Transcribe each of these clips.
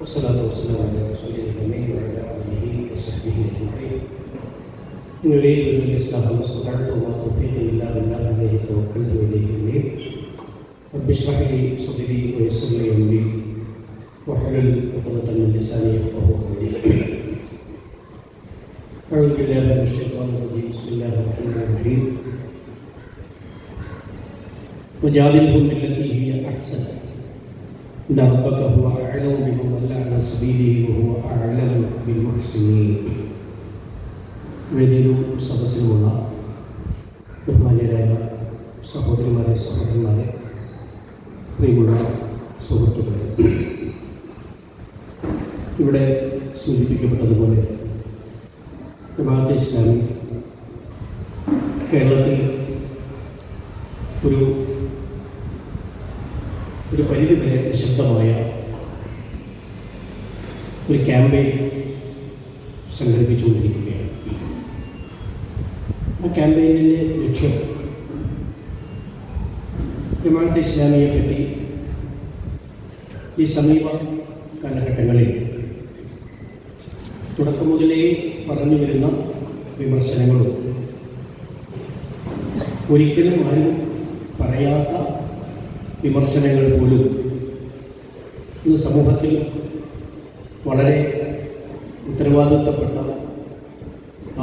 والصلاة والسلام على رسوله الأمين وعلى آله وصحبه أجمعين. إن أريد أن الإصلاح ما استطعت وما توفيقي إلا بالله عليه توكلت وإليه أنيب. رب اشرح لي صدري ويسر لي أمري واحلل عقدة من لساني يفقهوا قولي. أعوذ بالله من الشيطان الرجيم. بسم الله الرحمن الرحيم. وجادلهم بالتي هي أحسن إن ربك هو أعلم بمن ضل عن سبيله وهو أعلم بالمحسنين. വേദിയിലും സദസ്സിലുമുള്ള ബഹുമാന്യരായ സഹോദരിമാരെ സഹോദരന്മാരെ, പ്രിയമുള്ള സുഹൃത്തുക്കളെ, ഇവിടെ സൂചിപ്പിക്കപ്പെട്ടതുപോലെ ജമാഅത്തെ ഇസ്ലാമി കേരളത്തിൽ ഒരു പരിധിവരെ നിശബ്ദമായ ഒരു ക്യാമ്പയിൻ സംഘടിപ്പിച്ചുകൊണ്ടിരിക്കുകയാണ്. ആ ക്യാമ്പയിനിൻ്റെ ലക്ഷ്യം ജമാഅത്തെ ഇസ്ലാമിയെ പറ്റി ഈ സമീപ കാലഘട്ടങ്ങളിൽ തുടക്കം മുതലേ പറഞ്ഞു വരുന്ന വിമർശനങ്ങളും ഒരിക്കലും ആരും പറയാത്ത വിമർശനങ്ങൾ പോലും ഇന്ന് സമൂഹത്തിൽ വളരെ ഉത്തരവാദിത്തപ്പെട്ട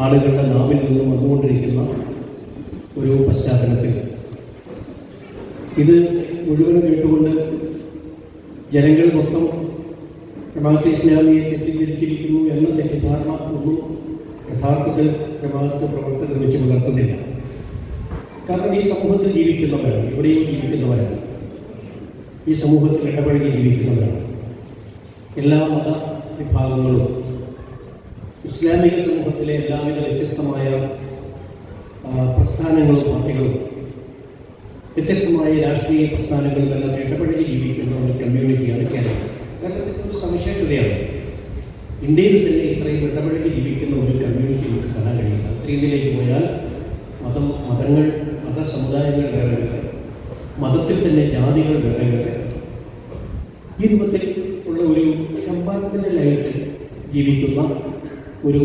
ആളുകളുടെ നാവിൽ നിന്നും വന്നുകൊണ്ടിരിക്കുന്ന ഒരു പശ്ചാത്തലത്തിൽ ഇത് മുഴുവനും കേട്ടുകൊണ്ട് ജനങ്ങൾ മൊത്തം ജമാഅത്തെ ഇസ്ലാമിയെ തെറ്റിദ്ധരിച്ചിരിക്കുന്നു എന്ന തെറ്റിദ്ധാരണ ഒന്നും യഥാർത്ഥത്തിൽ ജമാഅത്ത് പ്രവർത്തകർ വെച്ച് പുലർത്തുന്നില്ല. കാരണം ഈ സമൂഹത്തിൽ ജീവിക്കുന്നവരാണ്, എവിടെയും ജീവിക്കുന്നവരാണ്, ഈ സമൂഹത്തിൽ ഇടപഴകി ജീവിക്കുന്നവരാണ്. എല്ലാ മത വിഭാഗങ്ങളും ഇസ്ലാമിക സമൂഹത്തിലെ എല്ലാവിധ വ്യത്യസ്തമായ പ്രസ്ഥാനങ്ങളും പാർട്ടികളും വ്യത്യസ്തമായ രാഷ്ട്രീയ പ്രസ്ഥാനങ്ങളിലെല്ലാം ഇടപഴകി ജീവിക്കുന്ന ഒരു കമ്മ്യൂണിറ്റിയാണ് കേരളം. കേരളത്തിൻ്റെ ഒരു സവിശേഷതയാണ് ഇന്ത്യയിൽ തന്നെ ഇത്രയും ഇടപഴകി ജീവിക്കുന്ന ഒരു കമ്മ്യൂണിറ്റി നമുക്ക് കാണാൻ കഴിയില്ല. ഉത്തരേന്ത്യയിലേക്ക് പോയാൽ മതങ്ങൾ മതസമുദായങ്ങൾ വേറെ വേറെ, മതത്തിൽ തന്നെ ജാതികൾ വേറെ വേറെ, ഈ രൂപത്തിൽ ഉള്ള ഒരു കമ്പാർട്ട്മെൻ്റലായിട്ട് ജീവിക്കുന്ന ഒരു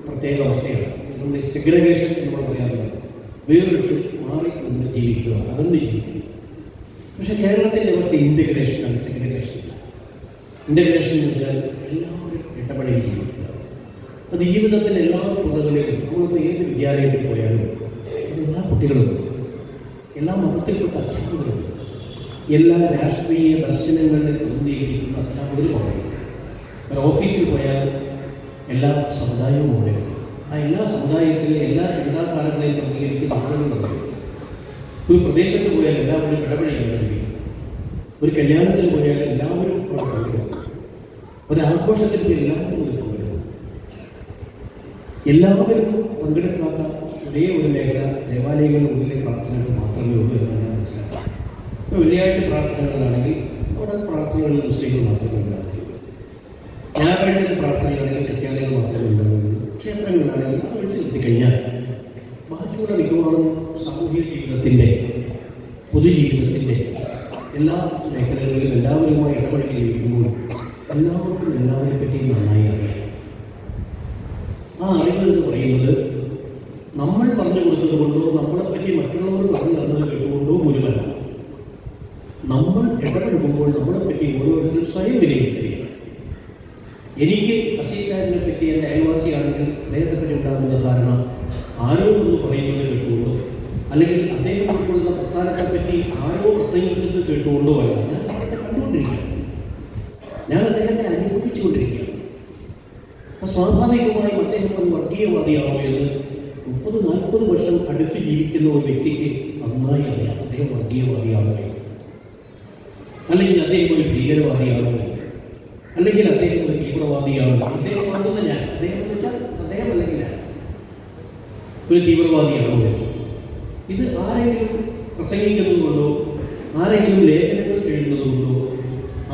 പ്രത്യേക അവസ്ഥയാണ്. നമ്മുടെ സെഗ്രിഗേഷൻ എന്ന് പറയാറുള്ളത് വേറിട്ട് മാറി നമ്മൾ ജീവിക്കുക, അതൊന്ന് ജീവിക്കുക. പക്ഷേ കേരളത്തിൻ്റെ അവസ്ഥ ഇൻ്റഗ്രേഷനാണ്, സെഗ്രിഗേഷൻ. ഇൻ്റഗ്രേഷൻ എന്ന് വെച്ചാൽ എല്ലാവരും ഇടപഴകി ജീവിക്കുക. അത് ജീവിതത്തിൻ്റെ എല്ലാ തുറകളിലും നമ്മളിപ്പോൾ ഏത് വിദ്യാലയത്തിൽ പോയാലും എല്ലാ കുട്ടികളും, എല്ലാ മതത്തിൽപ്പെട്ട അധ്യാപകരും, എല്ലാ രാഷ്ട്രീയ ദർശനങ്ങളിൽ ഒന്നിയിരിക്കുന്ന അധ്യാപകരും പറയും. ഒരു ഓഫീസിൽ പോയാൽ എല്ലാ സമുദായവും ഉണ്ട്. ആ എല്ലാ സമുദായത്തിലെ എല്ലാ ചിന്താധാരകളെയും പ്രതികരിക്കുന്ന ആളുകളുണ്ട്. ഒരു പ്രദേശത്ത് പോയാൽ എല്ലാവരും ഇടപഴകിയാണ് ജീവിക്കും. ഒരു കല്യാണത്തിന് പോയാൽ എല്ലാവരും പങ്കെടുക്കും. ഒരു ആഘോഷത്തിൽ പോയി എല്ലാവരും പങ്കെടുക്കും. എല്ലാവരും പങ്കെടുക്കാത്ത ഒരേ ഒരു മേഖല ദേവാലയങ്ങളുടെ ഉള്ളിലെ പ്രാർത്ഥനകൾ മാത്രമേ ഉള്ളൂ എന്നാണ് ഞാൻ മനസ്സിലാക്കുന്നത്. ഇപ്പോൾ വെള്ളിയാഴ്ച പ്രാർത്ഥനകളാണെങ്കിൽ അവിടെ പ്രാർത്ഥനകളിൽ മുസ്ലിങ്ങൾ മാത്രമേ ഉണ്ടാവുകയുള്ളൂ. ഞായറാഴ്ച പ്രാർത്ഥനയാണെങ്കിൽ ക്രിസ്ത്യാനികൾ മാത്രമേ ഉണ്ടാവുകയുള്ളൂ. ക്ഷേത്രങ്ങളിലാണെങ്കിൽ അത് വിളിച്ച് നിർത്തിക്കഴിഞ്ഞാൽ ബാക്കിയുള്ള മിക്കവാറും സാമൂഹിക ജീവിതത്തിൻ്റെ, പൊതുജീവിതത്തിൻ്റെ എല്ലാ മേഖലകളിലും എല്ലാവരുമായി ഇടപഴകി ജീവിക്കുമ്പോൾ എല്ലാവർക്കും എല്ലാവരെ പറ്റിയും നന്നായി അറിയാം. ആ അറിവ് എന്ന് പറയുന്നത് നമ്മൾ പറഞ്ഞു കൊടുത്തത് കൊണ്ടോ നമ്മളെപ്പറ്റി മറ്റുള്ളവർ പറഞ്ഞു തന്നത് കേട്ടുകൊണ്ടോ പോലുമല്ല. നമ്മൾ ഇടപെടുമ്പോൾ നമ്മളെപ്പറ്റി ഓരോരുത്തരും സ്വയം വിലയിരുത്തുകയാണ്. എനിക്ക് അസീസാരിനെ പറ്റി എൻ്റെ അയൽവാസിയാണെങ്കിൽ അദ്ദേഹത്തെ പറ്റി ഉണ്ടാകുന്ന ധാരണ ആരോ ഒന്ന് പറയുന്നത് കേട്ടുകൊണ്ടോ, അല്ലെങ്കിൽ അദ്ദേഹം ഉൾക്കൊള്ളുന്ന പ്രസ്ഥാനത്തെ പറ്റി ആരോ പ്രസംഗിക്കുന്നത് കേട്ടുകൊണ്ടോ അല്ല. ഞാൻ അദ്ദേഹത്തെ കണ്ടുകൊണ്ടിരിക്കുകയാണ്, ഞാൻ അദ്ദേഹത്തെ അനുഭവിച്ചുകൊണ്ടിരിക്കുകയാണ്. അപ്പോൾ സ്വാഭാവികമായും അദ്ദേഹം ഒരു വർഗീയവാദിയാണോ എന്ന് 30-40 വർഷം അടുത്ത് ജീവിക്കുന്ന ഒരു വ്യക്തിക്ക് നന്നായി അറിയാം. അദ്ദേഹം വർഗീയവാദിയാണോ, അല്ലെങ്കിൽ അദ്ദേഹം ഒരു ഭീകരവാദിയാണോ, അല്ലെങ്കിൽ അദ്ദേഹം ഒരു തീവ്രവാദിയാണോ. അദ്ദേഹമാകുന്ന ഞാൻ, അദ്ദേഹം എന്ന് വെച്ചാൽ അദ്ദേഹം അല്ലെങ്കിൽ ഞാൻ ഒരു തീവ്രവാദിയാണോ. ഇത് ആരെങ്കിലും പ്രസംഗിക്കുന്നത് കൊണ്ടോ, ആരെങ്കിലും ലേഖനങ്ങൾ എഴുതുന്നത് കൊണ്ടോ,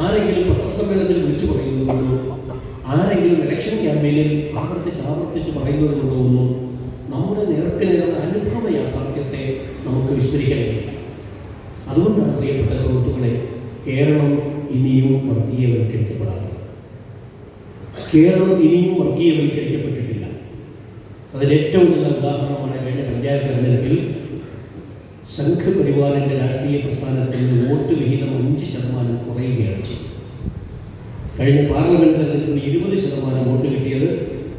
ആരെങ്കിലും പത്രസമ്മേളനത്തിൽ വിളിച്ചു പറയുന്നത് കൊണ്ടോ, ആരെങ്കിലും ഇലക്ഷൻ ക്യാമ്പയിനിൽ ആവർത്തിച്ച് പറയുന്നത് കൊണ്ടോ ഒന്നും നമ്മുടെ നേർക്ക് നേരുടെ അനുഭവ യാഥാർത്ഥ്യത്തെ നമുക്ക് വിസ്മരിക്കാൻ കഴിയും. അതുകൊണ്ടാണ് പ്രിയപ്പെട്ട സുഹൃത്തുക്കളെ കേരളം ഇനിയും വർഗീയവൽക്കരിക്കപ്പെടാത്തത്. കേരളം ഇനിയും വർഗീയവൽക്കരിക്കപ്പെട്ടിട്ടില്ല. അതിന് ഏറ്റവും നല്ല ഉദാഹരണമാണ് കഴിഞ്ഞ പഞ്ചായത്ത് തെരഞ്ഞെടുപ്പിൽ സംഘപരിവാറിൻ്റെ രാഷ്ട്രീയ പ്രസ്ഥാനത്തിൽ വോട്ട് വിഹിതം 5% കുറയുകയാണ് ചെയ്തത്. കഴിഞ്ഞ പാർലമെൻറ്റ് തെരഞ്ഞെടുപ്പിൽ 20% വോട്ട് കിട്ടിയത്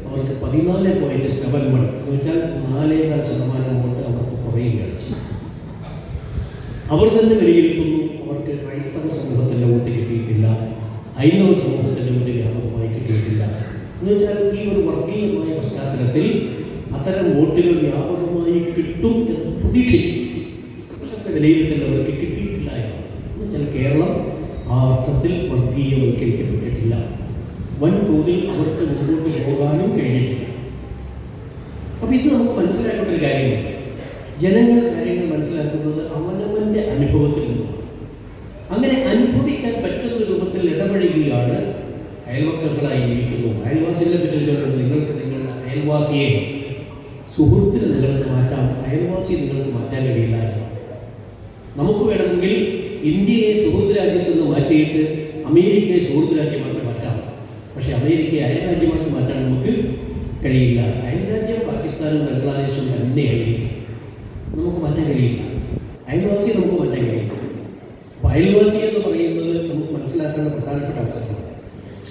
അവർക്ക് 14.71 എന്ന് വെച്ചാൽ 4.4% വോട്ട് അവർക്ക് കുറയുകയാണ് ചെയ്തത്. അവർ തന്നെ വിലയിരുത്തുന്നു അവർക്ക് ക്രൈസ്തവ സമൂഹത്തിൻ്റെ വോട്ട് കിട്ടിയിട്ടില്ല, ഹൈന്ദവ സമൂഹത്തിൻ്റെ വോട്ട് വ്യാപകമായി കിട്ടിയിട്ടില്ല. എന്ന് വെച്ചാൽ ഈ ഒരു വർഗീയമായ പശ്ചാത്തലത്തിൽ അത്തരം വോട്ടുകൾ വ്യാപകമായി കിട്ടും എന്ന് പ്രതീക്ഷിക്കും. പക്ഷേ വിലയിരുത്തൽ അവർക്ക് കിട്ടിയിട്ടില്ല എന്ന് വെച്ചാൽ കേരളം ആ അർത്ഥത്തിൽ വർഗീയവൽക്കരിക്കപ്പെട്ടിട്ടില്ല. വൻതോതിൽ അവർക്ക് മുമ്പോട്ട് പോകാനും കഴിഞ്ഞിട്ടില്ല. അപ്പോൾ ഇത് നമുക്ക് മനസ്സിലാക്കേണ്ട ഒരു കാര്യമാണ്. ജനങ്ങൾ കാര്യങ്ങൾ മനസ്സിലാക്കുന്നത് അവനവൻ്റെ അനുഭവത്തിൽ നിന്നാണ്. അങ്ങനെ അനുഭവിക്കാൻ പറ്റുന്ന രൂപത്തിൽ ഇടപഴകിയാണ് അയൽവക്കങ്ങളായി ജീവിക്കുന്നു. അയൽവാസികളെ പറ്റി നിങ്ങൾക്ക് നിങ്ങളുടെ അയൽവാസിയെ സുഹൃത്തിന് നിങ്ങൾക്ക് മാറ്റാം, അയൽവാസി നിങ്ങൾക്ക് മാറ്റാൻ കഴിയില്ല. നമുക്ക് വേണമെങ്കിൽ ഇന്ത്യയെ സുഹൃത്ത് രാജ്യത്തു നിന്ന് മാറ്റിയിട്ട് അമേരിക്കയെ സുഹൃത്ത് രാജ്യമാക്കി മാറ്റാം. പക്ഷേ അമേരിക്കയെ അയൽരാജ്യമാക്കി മാറ്റാൻ നമുക്ക് കഴിയില്ല. അയൽരാജ്യം പാകിസ്ഥാനും ബംഗ്ലാദേശും തന്നെയായിരിക്കും, നമുക്ക് മാറ്റാൻ കഴിയില്ല. അയൽവാസിയെ നമുക്ക് മാറ്റാൻ കഴിയില്ല. അപ്പോൾ അയൽവാസി എന്ന് പറയുന്നത് നമുക്ക് മനസ്സിലാക്കേണ്ട പ്രധാനപ്പെട്ട അവസരമാണ്.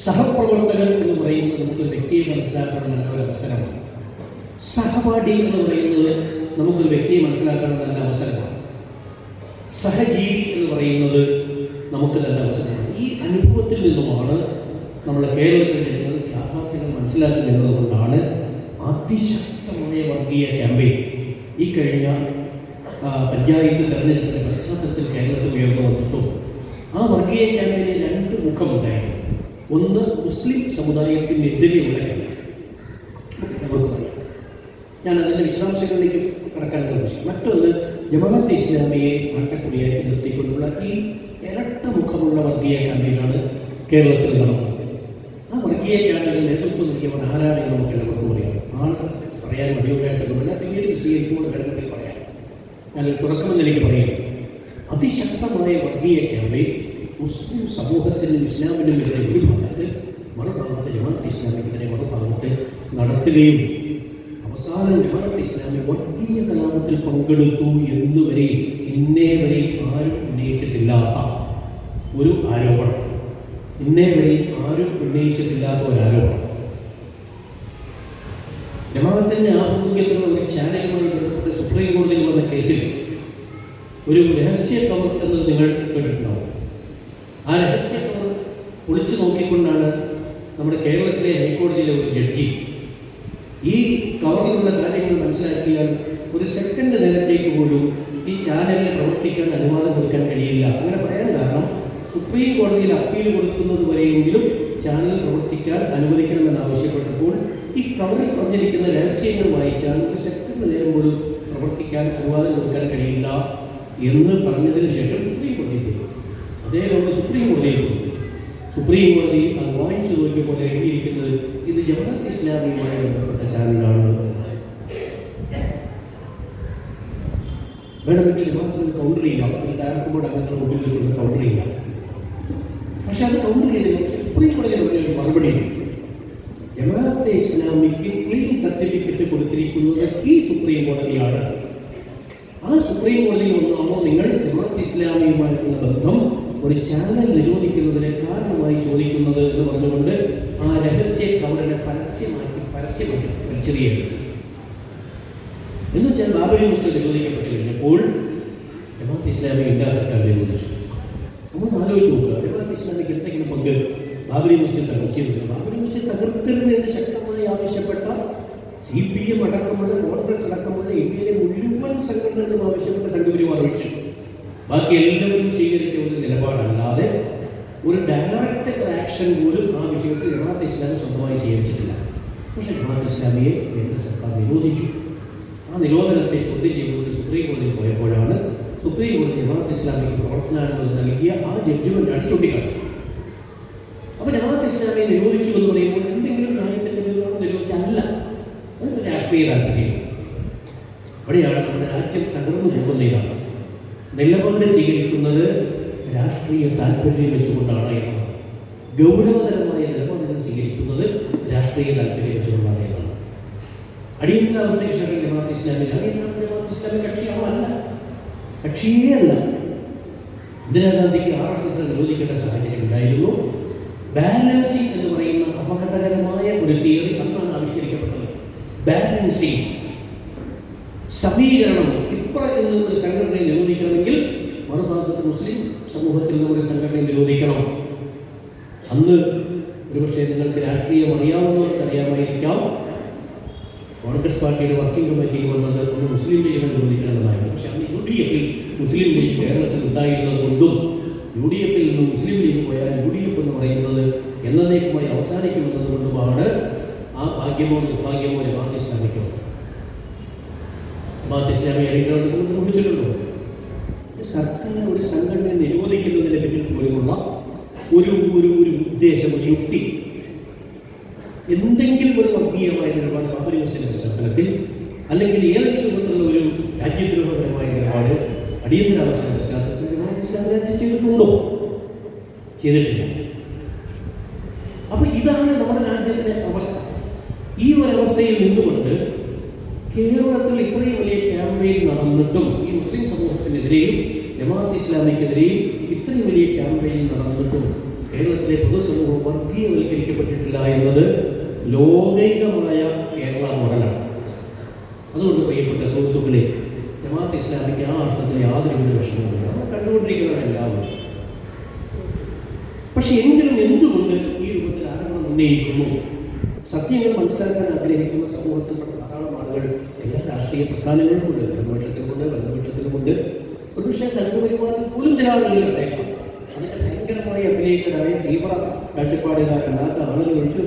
സഹപ്രവർത്തകൻ എന്ന് പറയുന്നത് നമുക്കൊരു വ്യക്തിയെ മനസ്സിലാക്കാൻ നല്ല ഒരു അവസരമാണ്. സഹപാഠി എന്ന് പറയുന്നത് നമുക്കൊരു വ്യക്തിയെ മനസ്സിലാക്കാൻ നല്ല അവസരമാണ്. സഹജീവി എന്ന് പറയുന്നത് നമുക്ക് നല്ല അവസരമാണ്. ഈ അനുഭവത്തിൽ നിന്നുമാണ് നമ്മൾ കേരളത്തിൽ ജനങ്ങൾ യാഥാർത്ഥ്യങ്ങൾ മനസ്സിലാക്കുന്നത് കൊണ്ടാണ് അതിശക്തമായ വർഗീയ ക്യാമ്പയിൻ ഈ കഴിഞ്ഞ പഞ്ചായത്ത് തെരഞ്ഞെടുപ്പിൻ്റെ പശ്ചാത്തലത്തിൽ കേരളത്തിൽ ഉയർന്നു വന്നിട്ടും ആ വർഗീയ ക്യാമ്പയിന് 2 മുഖമുണ്ടായിരുന്നു. ഒന്ന് മുസ്ലിം സമുദായത്തിനെതിരെയുള്ള ക്യാമ്പയിൻ, നമുക്ക് പറയാം. ഞാൻ അതിൻ്റെ വിശദാംശങ്ങളിലേക്ക് കടക്കാൻ ഉദ്ദേശിക്കും. മറ്റൊന്ന് ജമാഅത്തെ ഇസ്ലാമിയെ ആട്ടക്കുടിയാക്കി നിർത്തിക്കൊണ്ടുള്ള ഈ ഇരട്ട മുഖമുള്ള വർഗീയ ക്യാമ്പയിനാണ് കേരളത്തിൽ നടന്നത്. ആ വർഗീയ ക്യാമ്പയിന് നേതൃത്വം നൽകിയവർ ആരാണെന്ന് നമുക്ക് എല്ലാവർക്കും അറിയാം. ആൾ പറയാൻ മടിയുണ്ടായിട്ടൊന്നുമില്ല, പിന്നീട് വിശദീകരിക്കുമ്പോൾ വേണമെങ്കിൽ പറയാം. ഞാനൊരു തുടക്കമെന്ന് എനിക്ക് പറയാം. അതിശക്തമായ വർഗീയ ക്യാമ്പയിൻ മുസ്ലിം സമൂഹത്തിനും ഇസ്ലാമിനും എതിരെ ഒരു ഭാഗത്ത്, മറുഭാഗത്ത് ജമാഅത്തെ ഇസ്ലാമിക്കെതിരെ മറുഭാഗത്ത് നടത്തുകയും അവസാനം ജമാഅത്തെ ഇസ്ലാമി വർഗീയ കലാപത്തിൽ പങ്കെടുത്തു എന്നുവരെ ഇന്നേ വരെ ആരും ഉന്നയിച്ചിട്ടില്ലാത്ത ഒരു ആരോപണം, ഇന്നേ വരെ ആരും ഉന്നയിച്ചിട്ടില്ലാത്ത ഒരു ആരോപണം. ജമാഅത്തിൻ്റെ ആഭിമുഖ്യത്തിലുള്ള ഒരു ചാനലുമായി ബന്ധപ്പെട്ട് സുപ്രീം കോടതിയിൽ വന്ന കേസിൽ ഒരു രഹസ്യ കവർ എന്നത് നിങ്ങൾ കേട്ടിട്ടുണ്ടാവും. ആ രഹസ്യ കവർ ഒളിച്ചു നോക്കിക്കൊണ്ടാണ് നമ്മുടെ കേരളത്തിലെ ഹൈക്കോടതിയിലെ ഒരു ജഡ്ജി ഈ കവറിലുള്ള കാര്യങ്ങൾ മനസ്സിലാക്കിയാൽ ഒരു സെക്കൻഡ് നേരത്തേക്ക് പോലും ഈ ചാനലിൽ പ്രവർത്തിക്കാൻ അനുവാദം കൊടുക്കാൻ കഴിയില്ല. അങ്ങനെ പറയാൻ കാരണം സുപ്രീം കോടതിയിൽ അപ്പീൽ കൊടുക്കുന്നത് വരെയെങ്കിലും ചാനൽ പ്രവർത്തിക്കാൻ അനുവദിക്കണമെന്ന് ആവശ്യപ്പെട്ടപ്പോൾ ഈ കവറിൽ പറഞ്ഞിരിക്കുന്ന രഹസ്യങ്ങൾ വായിച്ചാൽ ഒരു സെക്കൻഡ് നേരം പോലും പ്രവർത്തിക്കാൻ അനുവാദം കൊടുക്കാൻ കഴിയില്ല എന്ന് പറഞ്ഞതിന് ശേഷം സുപ്രീം കോടതിയിൽ പോയി. അദ്ദേഹം സുപ്രീം കോടതിയിൽ പോയി. സുപ്രീം കോടതി അത് വായിച്ചു നോക്കിയപ്പോൾ എഴുതിയിരിക്കുന്നത് ഇത് ജമാഅത്തെ ഇസ്ലാമിയുമായി ബന്ധപ്പെട്ട ചാനലാണ്. വേണമെങ്കിൽ ജമാഅത്തിന് കൗണ്ടർ ചെയ്യാം, ഡയറക്ടർ ബോർഡ് അംഗങ്ങളുടെ മുമ്പിൽ വെച്ചുകൊണ്ട് കൗണ്ടർ ചെയ്യാം. പക്ഷെ അത് കൗണ്ടർ ചെയ്തില്ല. പക്ഷേ സുപ്രീം കോടതി ഒരു മറുപടി, ജമാഅത്തെ ഇസ്ലാമിക്ക് ക്ലീൻ സർട്ടിഫിക്കറ്റ് കൊടുത്തിരിക്കുന്നത് ഈ സുപ്രീം കോടതിയാണ്. ആ സുപ്രീം കോടതിയിൽ ഒന്നാണോ നിങ്ങൾ ജമാഅത്തെ ഇസ്ലാമിയുമായിട്ടുള്ള ബന്ധം ഒരു ചാനൽ നിരോധിക്കുന്നതിന് കാരണമായി ചോദിക്കുന്നത് എന്ന് പറഞ്ഞുകൊണ്ട് ആ രഹസ്യ കവറിനെ പരസ്യമാക്കി വലിച്ചെറിയുക. എന്ന് വെച്ചാൽ ബാബരി മസ്ജിദ് നിരോധിക്കപ്പെട്ട് കഴിഞ്ഞപ്പോൾ ജമാഅത്തെ ഇസ്ലാമി ഇന്ത്യ സർക്കാർ നിരോധിച്ചു. നമ്മൾ ആലോചിച്ച് നോക്കുക, ജമാഅത്തെ ഇസ്ലാമിക്ക് എന്തെങ്കിലും പങ്ക് ബാബരി മസ്ജിദ് തകർച്ചയുണ്ട്? ബാബരി മസ്ജിദ് തകർക്കരുത് എന്ന് ശക്തമായി ആവശ്യപ്പെട്ട CPM അടക്കമുള്ള കോൺഗ്രസ് അടക്കമുള്ള ഇന്ത്യയിലെ മുഴുവൻ സംഘടനകളും ആവശ്യപ്പെട്ട സംഘപരിവാർ ഒഴിച്ചു ബാക്കി എല്ലാവരും സ്വീകരിച്ച ഒരു നിലപാടല്ലാതെ ഒരു ഡയറക്റ്റ് ആക്ഷൻ പോലും ആ വിഷയത്തിൽ ജമാഅത്തെ ഇസ്ലാമി സ്വന്തമായി സ്വീകരിച്ചിട്ടില്ല. പക്ഷേ ജമാഅത്തെ ഇസ്ലാമിയെ കേന്ദ്ര സർക്കാർ നിരോധിച്ചു. ആ നിരോധനത്തെ ചോദ്യം ചെയ്തുകൊണ്ട് സുപ്രീം കോടതിയിൽ പോയപ്പോഴാണ് സുപ്രീം കോടതി ജമാഅത്തെ ഇസ്ലാമിക്ക് പ്രവർത്തനാനുമതി നൽകിയ ആ ജഡ്ജ്മെൻ്റാണ് ചൂണ്ടിക്കാണിച്ചത്. അപ്പോൾ ജമാഅത്തെ ഇസ്ലാമിയെ നിരോധിച്ചു എന്ന് പറയുമ്പോൾ എന്തെങ്കിലും ന്യായത്തിൻ്റെ പേരിലാണോ നിരോധിച്ചല്ല, അതൊരു രാഷ്ട്രീയ താല്പര്യം. അവിടെയാണ് നമ്മുടെ രാജ്യം തകർന്നു പോകുന്ന ഇതാണ്. നിലപാട് സ്വീകരിക്കുന്നത് രാഷ്ട്രീയ താല്പര്യം വെച്ചുകൊണ്ടാണ് എന്നത് ഗൗരവതരമായ നിലപാടുകൾ സ്വീകരിക്കുന്നത് രാഷ്ട്രീയ താല്പര്യം വെച്ചുകൊണ്ടാണ് എന്നാണ്. അടിയന്തരാവസ്ഥയ്ക്ക് ശേഷം ജമാഅത്ത് ഇസ്ലാമി കക്ഷിയാണോ? അല്ല, കക്ഷിയേ അല്ല. ഇന്ദിരാഗാന്ധിക്ക് RSS നിരോധിക്കേണ്ട സാഹചര്യം ഉണ്ടായിരുന്നു. ബാലൻസിങ് എന്ന് പറയുന്ന അപകടകരമായ ഒരു തിയറി അന്നാണ് ആവിഷ്കരിക്കപ്പെട്ടത്. ബാലൻസിങ്, സമീകരണം. ഇപ്പുറത്ത് നിന്ന് ഒരു സംഘടനയെ നിരോധിക്കണമെങ്കിൽ മറുഭാഗത്ത് മുസ്ലിം സമൂഹത്തിൽ നിന്ന് ഒരു സംഘടനയെ നിരോധിക്കണം. അന്ന് ഒരുപക്ഷെ നിങ്ങൾക്ക് രാഷ്ട്രീയം അറിയാവുന്നവർക്ക് അറിയാമായിരിക്കാം, കോൺഗ്രസ് പാർട്ടിയുടെ വർക്കിംഗ് കമ്മിറ്റിയിൽ വന്നത് ഒന്ന് മുസ്ലിം ലീഗിനെ നിരോധിക്കണമെന്നായിരുന്നു. പക്ഷെ അന്ന് UDF മുസ്ലിം ലീഗ് കേരളത്തിൽ ഉണ്ടായിരുന്നത് കൊണ്ടും UDF നിന്ന് മുസ്ലിം ലീഗ് പോയാൽ UDF എന്ന് പറയുന്നത് എന്നേക്കുമായി അവസാനിക്കുമെന്നത് കൊണ്ടുമാണ് ആ ഭാഗ്യമോ നിർഭാഗ്യമോ ജമാഅത്ത് ഇസ്ലാമിക്ക് വന്നത്. ജമാഅത്ത് ഇസ്ലാമി വിളിച്ചിട്ടുണ്ടോ? സർക്കാർ ഒരു സംഘടനയെ നിരോധിക്കുന്നതിനെ പിന്നിൽ പോലുള്ള ഒരു ഉദ്ദേശം, ഒരു യുക്തി, എന്തെങ്കിലും ഒരു വർഗീയമായ നിലപാട് ബാബരി മസ്ജിദിന്റെ പശ്ചാത്തലത്തിൽ അല്ലെങ്കിൽ ഏതെങ്കിലും വിധത്തിലുള്ള ഒരു രാജ്യദ്രോഹപരമായ നിലപാട് അടിയന്തരാവസ്ഥയുടെ പശ്ചാത്തലത്തിൽ ജമാഅത്ത് ഇസ്ലാമി രാജ്യം ചെയ്തിട്ടുണ്ടോ? ചെയ്തിട്ടില്ല. അപ്പൊ ഇതാണ് നമ്മുടെ രാജ്യത്തിന്റെ അവസ്ഥ. ഈ ഒരവസ്ഥയിൽ നിന്നുകൊണ്ട് കേരളത്തിൽ ഇത്രയും വലിയ ക്യാമ്പയിൻ നടന്നിട്ടും ഈ മുസ്ലിം സമൂഹത്തിനെതിരെയും ജമാഅത്ത് ഇസ്ലാമിക്കെതിരെയും ഇത്രയും വലിയ ക്യാമ്പയിൻ നടന്നിട്ടും കേരളത്തിലെ പൊതുസമൂഹം വർഗീയവൽക്കരിക്കപ്പെട്ടിട്ടില്ല എന്നത് ലോകൈകമായ കേരള മോഡലാണ്. അതുകൊണ്ട് പ്രിയപ്പെട്ട സുഹൃത്തുക്കളെ, ജമാഅത്ത് ഇസ്ലാമിക്ക് ആ അർത്ഥത്തിൽ യാതൊരു വിഷമവുമില്ല. നമ്മൾ കണ്ടുകൊണ്ടിരിക്കുന്നതാണ് എല്ലാവരും. പക്ഷെ എങ്കിലും എന്തുകൊണ്ട് ഈ രൂപത്തിൽ ആരോപണം ഉന്നയിക്കുന്നു? സത്യങ്ങൾ മനസ്സിലാക്കാൻ ആഗ്രഹിക്കുന്ന സമൂഹത്തിൽപ്പെട്ട ധാരാളം ആളുകൾ എല്ലാ രാഷ്ട്രീയ പ്രസ്ഥാനങ്ങളിലുമുണ്ട്. ഇടതുപക്ഷത്തിലുമുണ്ട്, വലതുപക്ഷത്തിലുമുണ്ട്. ഒരുപക്ഷെ സംഘപരിവാറിൽ പോലും ചില ആളുകൾ ഉണ്ടായിരിക്കും. അതിൻ്റെ ഭയങ്കരമായി അഭിനയിക്കലായ തീവ്ര കാഴ്ചപ്പാടുകാരല്ലാത്ത ആളുകൾ ഒഴിച്ച്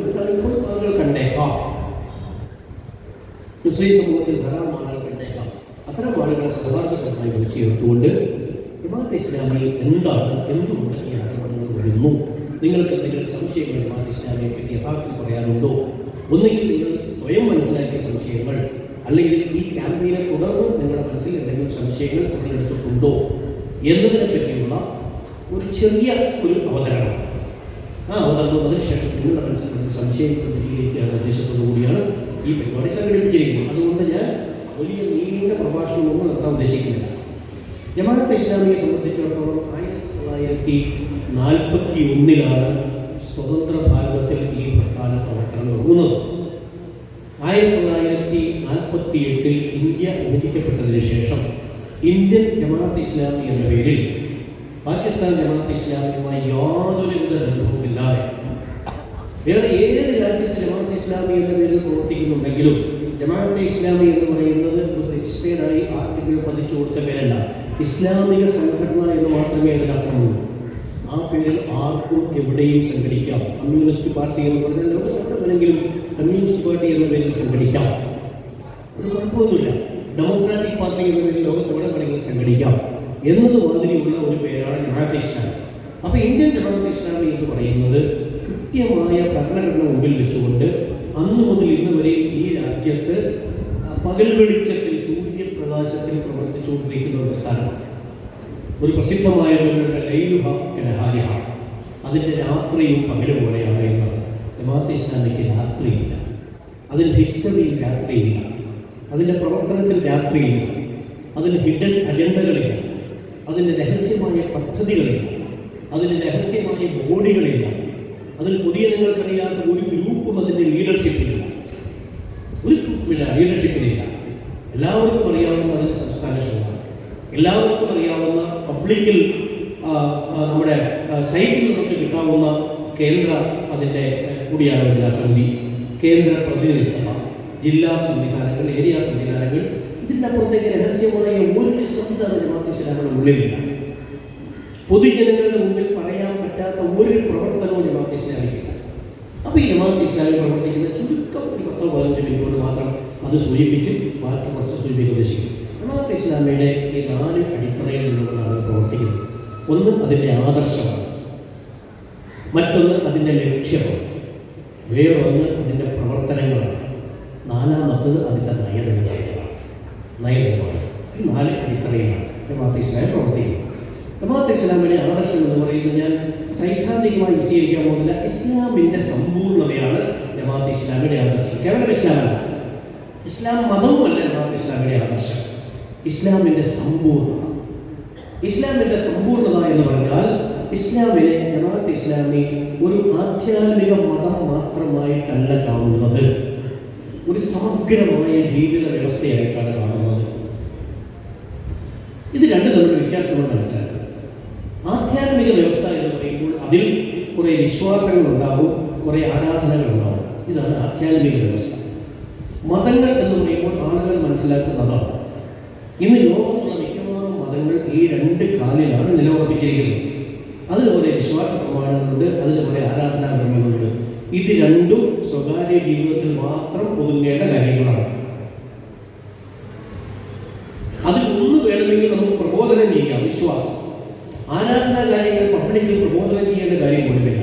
ആളുകൾ കണ്ടേക്കാം. മുസ്ലിം സമൂഹത്തിൽ ധാരാളം ആളുകൾ കണ്ടേക്കാം. അത്തരം ആളുകളെ സൗഹാർദ്ദപരമായി വിളിച്ചു ചേർത്തുകൊണ്ട് ജമാഅത്ത് ഇസ്ലാമി എന്താണ്, എന്തുകൊണ്ട് ഈ ആരോപണങ്ങൾ വരുന്നു, നിങ്ങൾക്ക് എന്തെങ്കിലും സംശയങ്ങൾ ജമാഅത്ത് ഇസ്ലാമിയെ പറ്റി യഥാർത്ഥത്തിൽ പറയാനുണ്ടോ? ഒന്നുകിൽ നിങ്ങൾ സ്വയം മനസ്സിലാക്കിയ സംശയങ്ങൾ, അല്ലെങ്കിൽ ഈ ക്യാമ്പയിനെ തുടർന്ന് നിങ്ങളുടെ മനസ്സിൽ എന്തെങ്കിലും സംശയങ്ങൾ ഉടലെടുത്തിട്ടുണ്ടോ എന്നതിനെ പറ്റിയുള്ള ഒരു ചെറിയ അവതരണം. ആ അവതരണം അതിനുശേഷം നിങ്ങളുടെ മനസ്സിൽ നിന്ന് സംശയങ്ങൾ ദൂരീകരിക്കാൻ ഉദ്ദേശത്തോടു കൂടിയാണ് ഈ പരിപാടി സംഘടിപ്പിച്ചിരിക്കുന്നത്. അതുകൊണ്ട് ഞാൻ വലിയ നീണ്ട പ്രഭാഷണമൊന്നും നടത്താൻ ഉദ്ദേശിക്കുന്നില്ല. ജമാഅത്ത് ഇസ്ലാമിയെ സംബന്ധിച്ചിടത്തോളം 1941 സ്വതന്ത്ര ഭാരതത്തിൽ ഈ പ്രസ്ഥാന പ്രവർത്തനം തുടങ്ങുന്നത്. 1948 ഇന്ത്യ വിഭജിക്കപ്പെട്ടതിന് ശേഷം ഇന്ത്യൻ ജമാഅത്ത് ഇസ്ലാമി എന്ന പേരിൽ പാകിസ്ഥാൻ ജമാഅത്ത് ഇസ്ലാമിയുമായി യാതൊരുവിധ ബന്ധവുമില്ലാതെ വേറെ ഏത് രാജ്യത്ത് ജമാഅത്ത് ഇസ്ലാമി എന്ന പേരിൽ പ്രവർത്തിക്കുന്നുണ്ടെങ്കിലും ജമാഅത്തെ ഇസ്ലാമി എന്ന് പറയുന്നത് രജിസ്റ്റേർഡായി ആർക്കെങ്കിലും പതിച്ചു കൊടുത്ത പേരല്ല, ഇസ്ലാമിക സംഘടന എന്ന് മാത്രമേ അതിനർത്ഥമുള്ളൂ. ആ പേരിൽ ആർക്കും എവിടെയും സംഘടിക്കാം. കമ്മ്യൂണിസ്റ്റ് പാർട്ടി എന്ന് പറഞ്ഞാൽ ലോകത്ത് എവിടെ വേണമെങ്കിലും കമ്മ്യൂണിസ്റ്റ് പാർട്ടി എന്ന പേരിൽ സംഘടിക്കാം, ഒരു കുഴപ്പമൊന്നുമില്ല. ഡെമോക്രാറ്റിക് പാർട്ടി എന്ന പേരിൽ ലോകത്ത് എവിടെ വേണമെങ്കിലും സംഘടിക്കാം എന്നതുമാതിരിയുള്ള ഒരു പേരാണ് ജമാഅത്തെ ഇസ്ലാമി. അപ്പോൾ ഇന്ത്യൻ ജമാഅത്തെ ഇസ്ലാമി എന്ന് പറയുന്നത് കൃത്യമായ ഭരണഘടന മുമ്പിൽ വെച്ചുകൊണ്ട് അന്ന് മുതൽ ഇന്ന് വരെ ഈ രാജ്യത്ത് പകൽ വെളിച്ചത്തിൽ സൂര്യപ്രകാശത്തിൽ പ്രവർത്തിച്ചുകൊണ്ടിരിക്കുന്ന ഒരു പ്രസ്ഥാനമാണ്. ഒരു പ്രസിദ്ധമായ ചൊല്ലുണ്ട് ലൈലുഹ കനഹാരിഹ, അതിൻ്റെ രാത്രിയും പകൽ പോലെയാണ് എന്നാണ്. ജമാഅത്തെ ഇസ്ലാമിക്ക് രാത്രിയില്ല, അതിൻ്റെ ഹിസ്റ്ററിയിൽ രാത്രിയില്ല, അതിൻ്റെ പ്രവർത്തനത്തിൽ രാത്രിയില്ല, അതിന് ഹിഡൻ അജണ്ടകളില്ല, അതിൻ്റെ രഹസ്യമായ പദ്ധതികളില്ല, അതിന് രഹസ്യമായ ബോഡികളില്ല, അതിൽ പൊതുജനങ്ങൾക്കറിയാത്ത ഒരു ഗ്രൂപ്പും അതിൻ്റെ ലീഡർഷിപ്പിലില്ല, ഒരു ഗ്രൂപ്പില്ല, ലീഡർഷിപ്പിലില്ല. എല്ലാവർക്കും അറിയാവുന്ന അതിൻ്റെ സംസ്ഥാന ശുപാർശ, എല്ലാവർക്കും അറിയാവുന്ന പബ്ലിക്കിൽ നമ്മുടെ സൈറ്റിൽ നമുക്ക് കിട്ടാവുന്ന കേന്ദ്ര അതിൻ്റെ കൂടിയാലോചനാ സമിതി, കേന്ദ്ര പ്രതിനിധി സഭ, ജില്ലാ സംവിധാനങ്ങൾ, ഏരിയ സംവിധാനങ്ങൾ, ഇതിൻ്റെ അപ്പുറത്തേക്ക് രഹസ്യമായ ഒരു സംവിധാന ജമാഅത്തെ ഇസ്ലാമിയുടെ ഉള്ളിലില്ല. പൊതുജനങ്ങളുടെ മുമ്പിൽ പറയാൻ പറ്റാത്ത ഒരു പ്രവർത്തനവും ജമാഅത്തെ ഇസ്ലാമിക്കില്ല. അപ്പോൾ ഈ ജമാഅത്തെ ഇസ്ലാമി പ്രവർത്തിക്കുന്ന ചുരുക്കം 10-15 മിനിറ്റ് മാത്രം അത് സൂചിപ്പിച്ച് ബാക്കി കുറച്ച് സൂചിപ്പിക്കാൻ ഉദ്ദേശിക്കും. ജമാഅത്തെ ഇസ്ലാമിയുടെ ഈ 4 അടിത്തറയിൽ നിന്നുകൊണ്ടാണ് പ്രവർത്തിക്കുന്നത്. ഒന്ന് അതിൻ്റെ ആദർശമാണ്, മറ്റൊന്ന് അതിൻ്റെ ലക്ഷ്യമാണ്, വേറൊന്ന് അതിൻ്റെ പ്രവർത്തനങ്ങളാണ്, നാലാമത്തത് അതിൻ്റെ നയനിർമ്മാണമാണ്. ഈ 4 അടിത്തറയിലാണ് ജമാഅത്തെ ഇസ്ലാമി പ്രവർത്തിക്കുന്നത്. ജമാഅത്തെ ഇസ്ലാമിയുടെ ആദർശം എന്ന് പറയുന്നത് ഞാൻ സൈദ്ധാന്തികമായി വിശദീകരിക്കാൻ പോകുന്നില്ല. ഇസ്ലാമിൻ്റെ സമ്പൂർണ്ണതയാണ് ജമാഅത്തെ ഇസ്ലാമിയുടെ ആദർശം. കേവലം ഇസ്ലാമല്ല, ഇസ്ലാം മതവുമല്ല ജമാഅത്തെ ഇസ്ലാമിയുടെ ആദർശം. ഇസ്ലാമിൻ്റെ സമ്പൂർണ്ണത, ഇസ്ലാമിൻ്റെ സമ്പൂർണ്ണത എന്ന് പറഞ്ഞാൽ ഇസ്ലാമിനെ ജമാഅത്തെ ഇസ്ലാമി ഒരു ആധ്യാത്മിക മതം മാത്രമായിട്ടല്ല കാണുന്നത്, ഒരു സമഗ്രമായ ജീവിത വ്യവസ്ഥയായിട്ടാണ് കാണുന്നത്. ഇത് രണ്ടും തമ്മിൽ വ്യത്യാസങ്ങൾ മനസ്സിലാക്കുക. ആധ്യാത്മിക വ്യവസ്ഥ എന്ന് പറയുമ്പോൾ അതിൽ കുറേ വിശ്വാസങ്ങളുണ്ടാവും, കുറേ ആരാധനകളുണ്ടാവും. ഇതാണ് ആധ്യാത്മിക വ്യവസ്ഥ. മതങ്ങൾ എന്ന് പറയുമ്പോൾ ആളുകൾ മനസ്സിലാക്കുന്നതാണ്. ഇന്ന് ലോകത്തുള്ള മിക്കവാറും മതങ്ങൾ ഈ രണ്ട് കാലിലാണ് നിലയുറപ്പിച്ചിരിക്കുന്നത്. അതിന് കുറേ വിശ്വാസ പ്രമാണങ്ങളുണ്ട്, അതിന് കുറേ ആരാധനാ ക്രമങ്ങളുണ്ട്. ഇത് രണ്ടും സ്വകാര്യ ജീവിതത്തിൽ മാത്രം ഒതുങ്ങേണ്ട കാര്യങ്ങളാണ്. അതിൽ ഒന്ന് വേണമെങ്കിൽ നമുക്ക് പ്രബോധനം ചെയ്യാം, വിശ്വാസം. ആരാധനാ കാര്യങ്ങൾ പബ്ലിക്കിൽ പ്രബോധനം ചെയ്യേണ്ട കാര്യം പോലുമില്ല.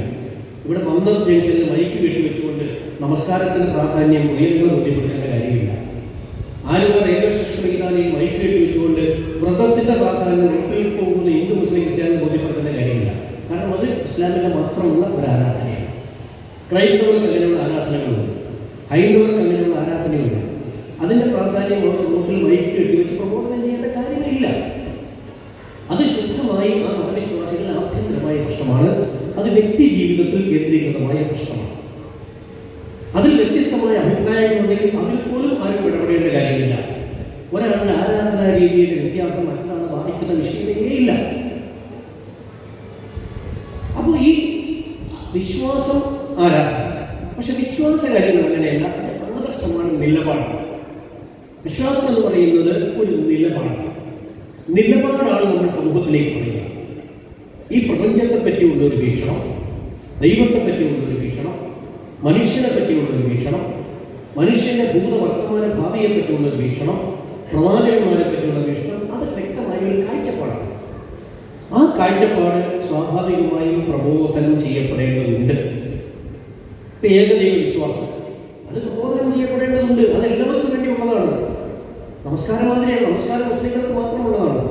ഇവിടെ മന്ദം ജംഗ്ഷനിൽ മൈക്ക് വെച്ചുകൊണ്ട് നമസ്കാരത്തിന് പ്രാധാന്യം ഉയരുന്നത് ബോധ്യപ്പെടുത്തേണ്ട കാര്യമില്ല. ആലുവ റെയിൽവേ സ്റ്റേഷൻ മൈതാനിയിൽ മൈക്ക് വെച്ചുകൊണ്ട് വ്രതത്തിന്റെ പ്രാധാന്യം റോട്ടിൽ പോകുന്ന ഹിന്ദു മുസ്ലിം ക്രിസ്ത്യാനി ബോധ്യപ്പെടുത്തേണ്ട കാര്യമില്ല. കാരണം അത് ഇസ്ലാമിന്റെ മാത്രമുള്ള ഒരു ആരാധനയാണ്. ക്രൈസ്തവർക്ക് അങ്ങനെയുള്ള ആരാധനകളുണ്ട്, ഹൈന്ദവർക്ക് അങ്ങനെയുള്ള ആരാധനയുണ്ട്. അതിൻ്റെ പ്രാധാന്യം റോട്ടിൽ മൈക്ക് വെച്ച് പ്രബോധനം ചെയ്യേണ്ട കാര്യമില്ല. അത് ശുദ്ധമായി ആ മതവിശ്വാസികളുടെ ആഭ്യന്തരമായ പ്രശ്നമാണ്. അത് വ്യക്തി ജീവിതത്തിൽ കേന്ദ്രീകൃതമായ പ്രശ്നമാണ്. അതിൽ വ്യത്യസ്തമായ അഭിപ്രായങ്ങളുണ്ടെങ്കിൽ അതിൽ പോലും ആരും ഇടപെടേണ്ട കാര്യമില്ല. ഒരാളുടെ ആരാധനാ രീതിയുടെ വ്യത്യാസം മറ്റൊരാളെ ബാധിക്കുന്ന വിഷയമേ ഇല്ല. അപ്പോൾ ഈ വിശ്വാസം ആരാധന, പക്ഷെ വിശ്വാസ കാര്യങ്ങൾ അങ്ങനെയല്ല. ആദർശമാണ്, നിലപാടാണ്. വിശ്വാസം എന്ന് പറയുന്നത് ഒരു നിലപാടാണ്. നിലപാടാണ് നമ്മൾ സമൂഹത്തിലേക്ക് പറയുക. ഈ പ്രപഞ്ചത്തെ പറ്റിയുള്ളൊരു വീക്ഷണം, ദൈവത്തെ പറ്റിയുള്ളൊരു വീക്ഷണം, മനുഷ്യനെ പറ്റിയുള്ളൊരു വീക്ഷണം, മനുഷ്യന്റെ ഭൂതവർത്തമാന ഭാവിയെ പറ്റിയുള്ളൊരു വീക്ഷണം, പ്രവാചകന്മാരെ പറ്റിയുള്ള വീക്ഷണം, അത് വ്യക്തമായ ഒരു കാഴ്ചപ്പാടാണ്. ആ കാഴ്ചപ്പാട് സ്വാഭാവികമായും പ്രബോധനം ചെയ്യപ്പെടേണ്ടതുണ്ട്. ഏകദൈവ വിശ്വാസം അത് പ്രബോധനം ചെയ്യപ്പെടേണ്ടതുണ്ട്. അത് എല്ലാവർക്കും വേണ്ടിയുള്ളതാണ്. നമസ്കാരം മാതിരിയാണ്. നമസ്കാരം മുസ്ലിങ്ങൾക്ക് മാത്രമുള്ളതാണ്,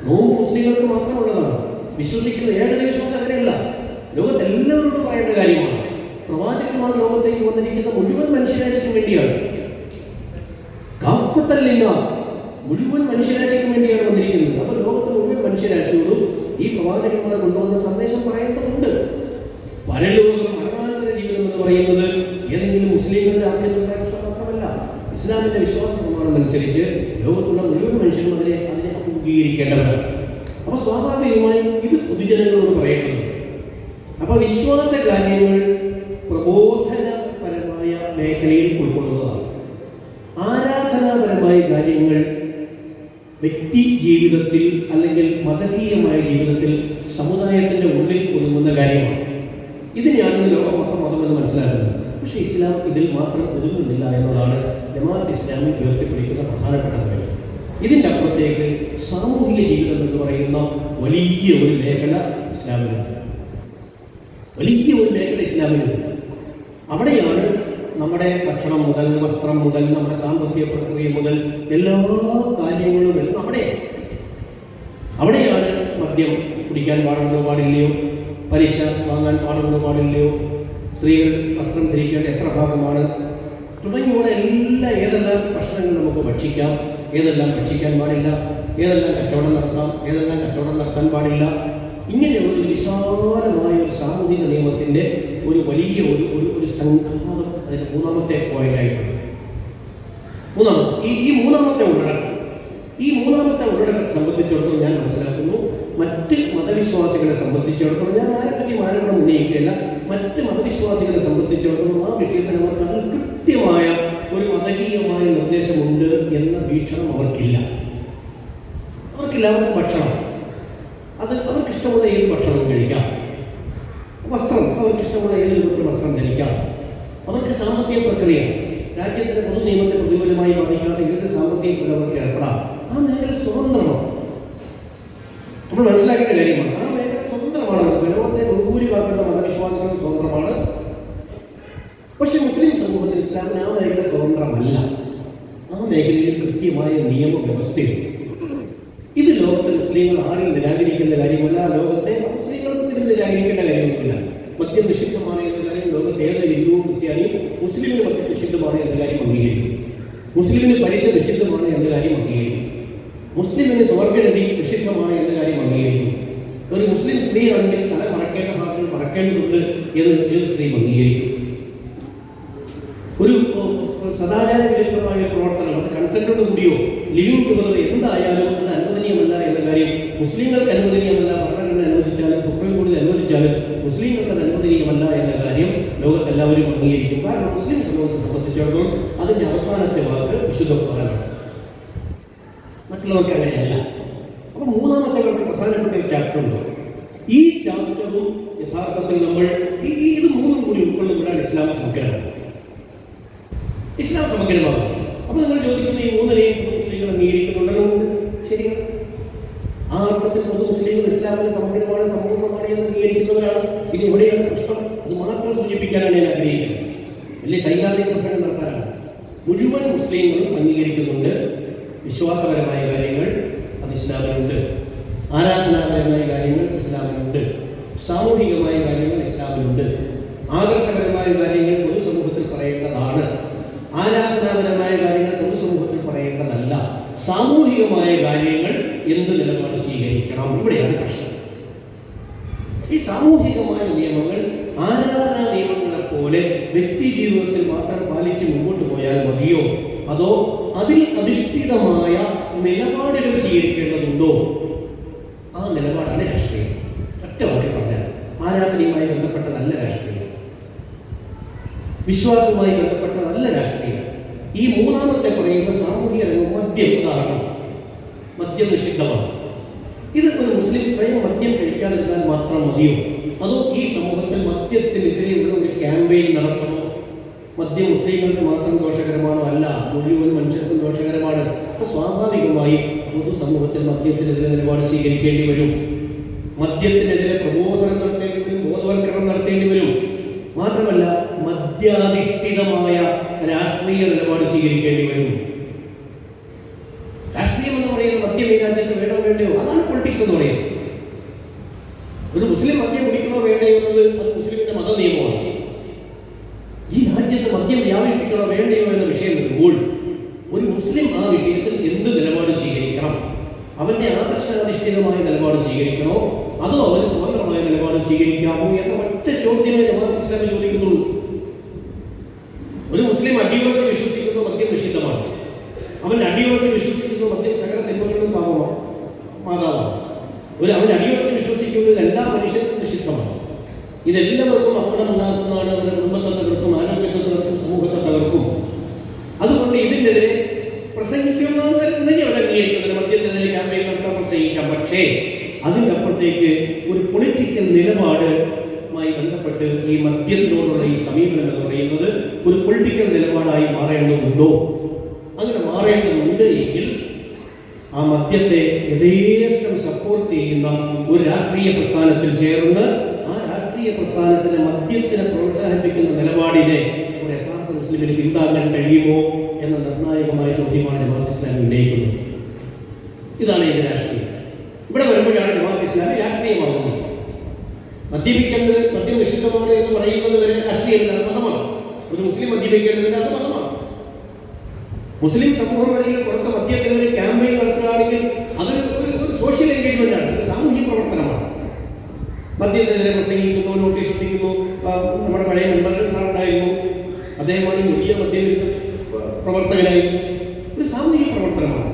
നോമ്പ് മുസ്ലിങ്ങൾക്ക് മാത്രമുള്ളതാണ്. വിശ്വസിക്കുന്ന ഏകദൈവ വിശ്വാസം അങ്ങനെയല്ല, ലോകത്തെല്ലാവരോടും പറയേണ്ട കാര്യമാണ്. പ്രവാചകന്മാർ ലോകത്തേക്ക് വന്നിരിക്കുന്ന മുഴുവൻ മനുഷ്യരാശിക്കും വേണ്ടിയാണ്. മുഴുവൻ മനുഷ്യരാശിക്കും വേണ്ടിയാണ് വന്നിരിക്കുന്നത്. അപ്പോൾ ലോകത്തെ മുഴുവൻ മനുഷ്യരാശിയോടും ഈ പ്രവാചകന്മാർ കൊണ്ടുവന്ന സന്ദേശം പറയേണ്ടതുണ്ട്. പരലോകം, മരണാനന്തര ജീവിതം എന്ന് പറയുന്നത് ഏതെങ്കിലും മുസ്ലിങ്ങളുടെ ആഭ്യന്തര പ്രശ്നം മാത്രമല്ല. ഇസ്ലാമിന്റെ വിശ്വാസ പ്രമാണം അനുസരിച്ച് ലോകത്തുള്ള മുഴുവൻ മനുഷ്യരും അതിനെ അഭിമുഖീകരിക്കേണ്ടവരാണ്. അപ്പോൾ സ്വാഭാവികമായും ഇത് പൊതുജനങ്ങളോട് പറയേണ്ടതുണ്ട്. അപ്പോൾ വിശ്വാസ കാര്യങ്ങൾ പ്രബോധനപരമായ മേഖലയിൽ ഉൾക്കൊള്ളുന്നതാണ്. ആരാധനാപരമായ കാര്യങ്ങൾ വ്യക്തി ജീവിതത്തിൽ അല്ലെങ്കിൽ മതകീയമായ ജീവിതത്തിൽ സമുദായത്തിൻ്റെ ഉള്ളിൽ ഒതുങ്ങുന്ന കാര്യമാണ്. ഇതിനെയാണ് ലോകം മൊത്തം മതമെന്ന് മനസ്സിലാക്കുന്നത്. പക്ഷേ ഇസ്ലാം ഇതിൽ മാത്രം ഒതുങ്ങുന്നില്ല എന്നതാണ് ജമാഅത്ത് ഇസ്ലാമി ഉയർത്തിപ്പിടിക്കുന്ന പ്രധാനപ്പെട്ട കാര്യം. ഇതിൻ്റെ അപ്പുറത്തേക്ക് സാമൂഹിക ജീവിതം എന്ന് പറയുന്ന വലിയ ഒരു മേഖല ഇസ്ലാമിലുണ്ട്. വലിയ ഒരു മേഖല ഇസ്ലാമിലുണ്ട്. അവിടെയാണ് നമ്മുടെ ഭക്ഷണം മുതൽ വസ്ത്രം മുതൽ നമ്മുടെ സാമ്പത്തിക പ്രക്രിയ മുതൽ എല്ലാ കാര്യങ്ങളും വരുന്നത് അവിടെയാണ്. മദ്യം കുടിക്കാൻ പാടുണ്ടോ പാടില്ലയോ, പലിശ വാങ്ങാൻ പാടുണ്ടോ പാടില്ലയോ, സ്ത്രീകൾ വസ്ത്രം ധരിക്കേണ്ട എത്ര ഭാഗമാണ് തുടങ്ങിയുള്ള ഏതെല്ലാം ഭക്ഷണങ്ങൾ നമുക്ക് ഭക്ഷിക്കാം, ഏതെല്ലാം ഭക്ഷിക്കാൻ പാടില്ല, ഏതെല്ലാം കച്ചവടം നടത്താം, ഏതെല്ലാം കച്ചവടം നടത്താൻ പാടില്ല. ഇങ്ങനെയുള്ള ഒരു വിശാലമായ ഒരു സാമൂഹിക നിയമത്തിൻ്റെ ഒരു വലിയ ഒരു സംഘാതം അതിൻ്റെ മൂന്നാമത്തെ പോയിന്റായിട്ടുണ്ട്. ഈ മൂന്നാമത്തെ ഉള്ളടക്കം സംബന്ധിച്ചിടത്തോളം ഞാൻ മനസ്സിലാക്കുന്നു, മറ്റ് മതവിശ്വാസികളെ സംബന്ധിച്ചിടത്തോളം, ഞാൻ ആരെപ്പറ്റി ആരോപണം ഉന്നയിക്കുകയല്ല, മറ്റ് മതവിശ്വാസികളെ സംബന്ധിച്ചിടത്തോളം ആ വിഷയത്തിൽ അവർക്ക് അത് കൃത്യമായ ഒരു മതകീയമായ നിർദ്ദേശമുണ്ട് എന്ന വീക്ഷണം അവർക്കില്ല. അവർക്ക് ഭക്ഷണം, അത് അവർക്കിഷ്ടമുള്ള ഏത് ഭക്ഷണവും കഴിക്കാം. വസ്ത്രം, അവർക്കിഷ്ടമുള്ള ഏത് രൂപത്തിൽ വസ്ത്രം ധരിക്കാം. അവർക്ക് സാമ്പത്തിക പ്രക്രിയ രാജ്യത്തിൻ്റെ പൊതു നിയമത്തെ പ്രതികൂലമായി ബാധിക്കാതെ ഏത് സാമ്പത്തിക അവർക്ക് ഏർപ്പെടാം. ആ മേഖല സ്വതന്ത്രമാണ്. നമ്മൾ മനസ്സിലാക്കേണ്ട കാര്യമാണ്. ആ മേഖല സ്വതന്ത്രമാണ്. ലോകത്തെ ഭൂരിഭാഗമുള്ള മതവിശ്വാസികൾ സ്വതന്ത്രമാണ്. പക്ഷെ മുസ്ലിം സമൂഹത്തിൽ ഇസ്ലാമിന് ആ മേഖല സ്വതന്ത്രമല്ല. ആ മേഖലയിൽ കൃത്യമായ നിയമവ്യവസ്ഥയുണ്ട്. ഇത് ലോകത്തിൽ മുസ്ലിങ്ങൾ ആരും നിരാകരിക്കേണ്ട കാര്യമല്ല, ലോകത്തെ മുസ്ലിങ്ങൾക്കും ഇത് നിരാകരിക്കേണ്ട കാര്യമൊന്നുമില്ല. മദ്യം നിഷിദ്ധമാണ് എന്ന കാര്യം ലോകത്തെ ഏതൊരു ഹിന്ദുവും ക്രിസ്ത്യാനിയും മുസ്ലിമിന് മദ്യം നിഷിദ്ധമാണ് എന്ന കാര്യം അംഗീകരിക്കും. മുസ്ലിമിന് പലിശ നിഷിദ്ധമാണ് എന്ന കാര്യം അംഗീകരിക്കും. മുസ്ലിമിന് സ്വർഗ്ഗരതി നിഷിദ്ധമാണ് എന്ന കാര്യം അംഗീകരിക്കും. ഒരു മുസ്ലിം സ്ത്രീ ആണെങ്കിൽ തല മറക്കേണ്ട ഭാഗങ്ങൾ മറക്കേണ്ടതുണ്ട് എന്ന് ഏത് സ്ത്രീ അംഗീകരിക്കും. ഒരു സദാചാര വിരുദ്ധമായ പ്രവർത്തനം അത് കൺസെന്റോട് കൂടിയോ ലിവിംഗ് ടുഗദർ എന്തായാലും അത് അനുവദനീയമല്ല എന്ന കാര്യം മുസ്ലിങ്ങൾക്ക് അനുവദനീയമല്ല. ഭരണഘടന അനുവദിച്ചാലും സുപ്രീം കോടതി അനുവദിച്ചാലും മുസ്ലിങ്ങൾക്ക് അത് അനുവദനീയമല്ല എന്ന കാര്യം ലോകത്തെല്ലാവരും അംഗീകരിക്കും. കാരണം മുസ്ലിം സമൂഹത്തെ സംബന്ധിച്ചിടത്തോളം അതിൻ്റെ അവസാനത്തെ വാക്ക് വിശുദ്ധ ഖുർആനാണ്. മറ്റുള്ളവർക്ക് അങ്ങനെയല്ല. അപ്പോൾ മൂന്നാമത്തെ വളരെ പ്രധാനപ്പെട്ട ഒരു ചാപ്റ്റർ ഉണ്ട്. ഈ ചാപ്റ്ററും യഥാർത്ഥത്തിൽ നമ്മൾ ഇത് മൂന്നും കൂടി ഉൾക്കൊള്ളുമ്പോഴാണ് ഇസ്ലാം സമഗ്രമാണ്. ഇസ്ലാം സമഗ്രമാണ്. അപ്പോൾ നിങ്ങൾ ചോദിക്കുന്ന ഈ മൂന്നിനെയും മുസ്ലിങ്ങൾ അംഗീകരിക്കുന്നുണ്ടല്ലോ. ശരിയാണ്. ആ അർത്ഥത്തിൽ പൊതു മുസ്ലിങ്ങൾ ഇസ്ലാമിന് സമഗ്രമാണ്, സമ്പൂർണ്ണമാണ് എന്ന് അംഗീകരിക്കുന്നവരാണ്. ഇത് എവിടെയാണ് പ്രശ്നം? അത് മാത്രം സൂചിപ്പിക്കാനാണ് ഞാൻ ആഗ്രഹിക്കുന്നത്. വലിയ സൈദ്ധാന്തിക പ്രസംഗം നടത്താനാണ്. മുഴുവൻ മുസ്ലിങ്ങളും അംഗീകരിക്കുന്നുണ്ട്. വിശ്വാസപരമായ കാര്യങ്ങൾ അത് ഇസ്ലാമിലുണ്ട്, ആരാധനാപരമായ കാര്യങ്ങൾ ഇസ്ലാമിലുണ്ട്, സാമൂഹികമായ കാര്യങ്ങൾ ഇസ്ലാമിലുണ്ട്, ആദർശപരമായ കാര്യങ്ങൾ പൊതുസമൂഹത്തിൽ പറയേണ്ടതാണ്, ആരാധനാപരമായ കാര്യങ്ങൾ പൊതുസമൂഹത്തിൽ പറയേണ്ടതല്ല, സാമൂഹികമായ കാര്യങ്ങൾ എന്ത് നിലപാട് സ്വീകരിക്കണം. ഇവിടെയാണ് പ്രശ്നം. ഈ സാമൂഹികമായ നിയമങ്ങൾ ആരാധനാ നിയമങ്ങളെ പോലെ വ്യക്തി ജീവിതത്തിൽ മാത്രം പാലിച്ച് മുമ്പോട്ട് പോയാൽ മതിയോ, അതോ അതിൽ അധിഷ്ഠിതമായ നിലപാടുകൾ സ്വീകരിക്കേണ്ടതുണ്ടോ? ആ നിലപാടാണ് രാഷ്ട്രീയം. ഒറ്റ വാക്കിൽ പറഞ്ഞാൽ ആരാധനയുമായി ബന്ധപ്പെട്ട നല്ല രാഷ്ട്രീയം, വിശ്വാസവുമായി ബന്ധപ്പെട്ട നല്ല രാഷ്ട്രീയം. ഈ മൂന്നാമത്തെ പറയുന്ന സാമൂഹിക രംഗം മദ്യം ഉദാഹരണം. മദ്യം നിഷിദ്ധമാണ്. ഇത് ഒരു മുസ്ലിം സ്വയം മദ്യം കഴിക്കാതിരുന്നാൽ മാത്രം മതിയോ, അതോ ഈ സമൂഹത്തിൽ മദ്യത്തിനെതിരെയുള്ള ഒരു ക്യാമ്പയിൻ നടത്തണോ? മദ്യം മുസ്ലിങ്ങൾക്ക് മാത്രം ദോഷകരമാണോ? അല്ല, മുഴുവൻ മനുഷ്യർക്കും ദോഷകരമാണ്. അപ്പോൾ സ്വാഭാവികമായി പൊതുസമൂഹത്തിൽ മദ്യത്തിനെതിരെ നിലപാട് സ്വീകരിക്കേണ്ടി വരും. മദ്യത്തിനെതിരെ പ്രബോധനം നടത്തേണ്ടി വരും, ബോധവൽക്കരണം നടത്തേണ്ടി വരും. മാത്രമല്ല മദ്യാധിഷ്ഠിതമായ രാഷ്ട്രീയ നിലപാട് സ്വീകരിക്കേണ്ടി വരും. രാഷ്ട്രീയം എന്ന് പറയുന്നത് മദ്യം ഈ രാജ്യത്ത് വേണോ വേണ്ടയോ, അതാണ് പൊളിറ്റിക്സ് എന്ന് പറയുന്നത്. ഒരു മുസ്ലിം മദ്യം കുടിക്കണോ വേണ്ടയോ എന്നത് അത് മുസ്ലിമിന്റെ മത നിയമമാണ്. ഈ രാജ്യത്ത് മദ്യം വ്യാപിപ്പിക്കണോ വേണ്ടയോ എന്ന വിഷയം വരുമ്പോൾ ഒരു മുസ്ലിം ആ വിഷയത്തിൽ എന്ത് നിലപാട് സ്വീകരിക്കണം? അവന്റെ ആദർശാധിഷ്ഠിതമായ നിലപാട് സ്വീകരിക്കണോ, അതോ അവന് സ്വതന്ത്രമായ നിലപാട് സ്വീകരിക്കാമോ എന്ന ഒറ്റ ചോദ്യമേ ജമാഅത്ത് ഇസ്ലാമി ചോദിക്കുന്നുള്ളൂ. ഒരു മുസ്ലിം അടിയുറച്ച് വിശ്വസിക്കുന്നു മദ്യം നിഷിദ്ധമാണ്. അവൻ അടിയുറച്ച് വിശ്വസിക്കുന്നു മദ്യം സകല തിന്മകളിലും മാതാവാണ്. അവൻ അടിയുറച്ച് വിശ്വസിക്കുന്നത് എല്ലാ മനുഷ്യർക്കും നിഷിദ്ധമാണ്. ഇതെല്ലാവർക്കും അപകടം ഉണ്ടാക്കുന്നതാണ്. അവരുടെ കുടുംബത്തെ തകർക്കും, ആരോഗ്യത്തെ തകർക്കും, സമൂഹത്തെ തകർക്കും. അതുകൊണ്ട് ഇതിനെതിരെ പ്രസംഗിക്കുന്നവരെ അവർ അംഗീകരിക്കുന്നത് മദ്യത്തിനെതിരെ ക്യാമ്പയിൻ നടത്താൻ പ്രസംഗിക്കാം. പക്ഷേ അതിൻ്റെ അപ്പുറത്തേക്ക് ഒരു പൊളിറ്റിക്കൽ നിലപാടുമായി ബന്ധപ്പെട്ട് ഈ മദ്യത്തിനോടുള്ള ഈ സമീപനം എന്ന് പറയുന്നത് ഒരു പൊളിറ്റിക്കൽ നിലപാടായി മാറേണ്ടതുണ്ടോ? അങ്ങനെ മാറേണ്ടതുണ്ട് എങ്കിൽ ആ മദ്യത്തെ യഥേഷ്ടം സപ്പോർട്ട് ചെയ്യുന്ന ഒരു രാഷ്ട്രീയ പ്രസ്ഥാനത്തിൽ ചേർന്ന് ആ രാഷ്ട്രീയ പ്രസ്ഥാനത്തിന് മദ്യത്തിനെ പ്രോത്സാഹിപ്പിക്കുന്ന നിലപാടിനെ ഒരു യഥാർത്ഥ മുസ്ലിമിന് പിന്താങ്ങാൻ കഴിയുമോ എന്ന നിർണായകമായ ചോദ്യമാണ് ജമാഅത്ത് ഇസ്ലാമി ഉന്നയിക്കുന്നത്. ഇതാണ് ഇതിന്റെ രാഷ്ട്രീയം. ഇവിടെ വരുമ്പോഴാണ് ജമാഅത്ത് ഇസ്ലാമി രാഷ്ട്രീയമാകുന്നത്. മദ്യപിക്കേണ്ടത് മദ്യം നിഷിദ്ധമാണ് എന്ന് പറയുന്നത് വരെ രാഷ്ട്രീയമല്ല, മതമാണ്. ഒരു മുസ്ലിം മദ്യപിക്കേണ്ടതിന് അത് മതമാണ്. മുസ്ലിം സമൂഹങ്ങളിൽ പുറത്ത് മദ്യത്തിനെതിരെ ക്യാമ്പയിൻ നടത്തുകയാണെങ്കിൽ അതൊരു ഒരു സോഷ്യൽ എൻഗേജ്മെന്റ് ആണ്, ഒരു സാമൂഹിക പ്രവർത്തനമാണ്. മദ്യത്തിനെതിരെ പ്രസംഗിക്കുന്നു, നോട്ടീസ് ഒട്ടിക്കുന്നു. നമ്മുടെ പഴയ മെമ്പർ സാർ ഉണ്ടായിരുന്നു, അദ്ദേഹമാണ് വലിയ മദ്യവിരുദ്ധ പ്രവർത്തകനായിരുന്നു. ഒരു സാമൂഹിക പ്രവർത്തനമാണ്.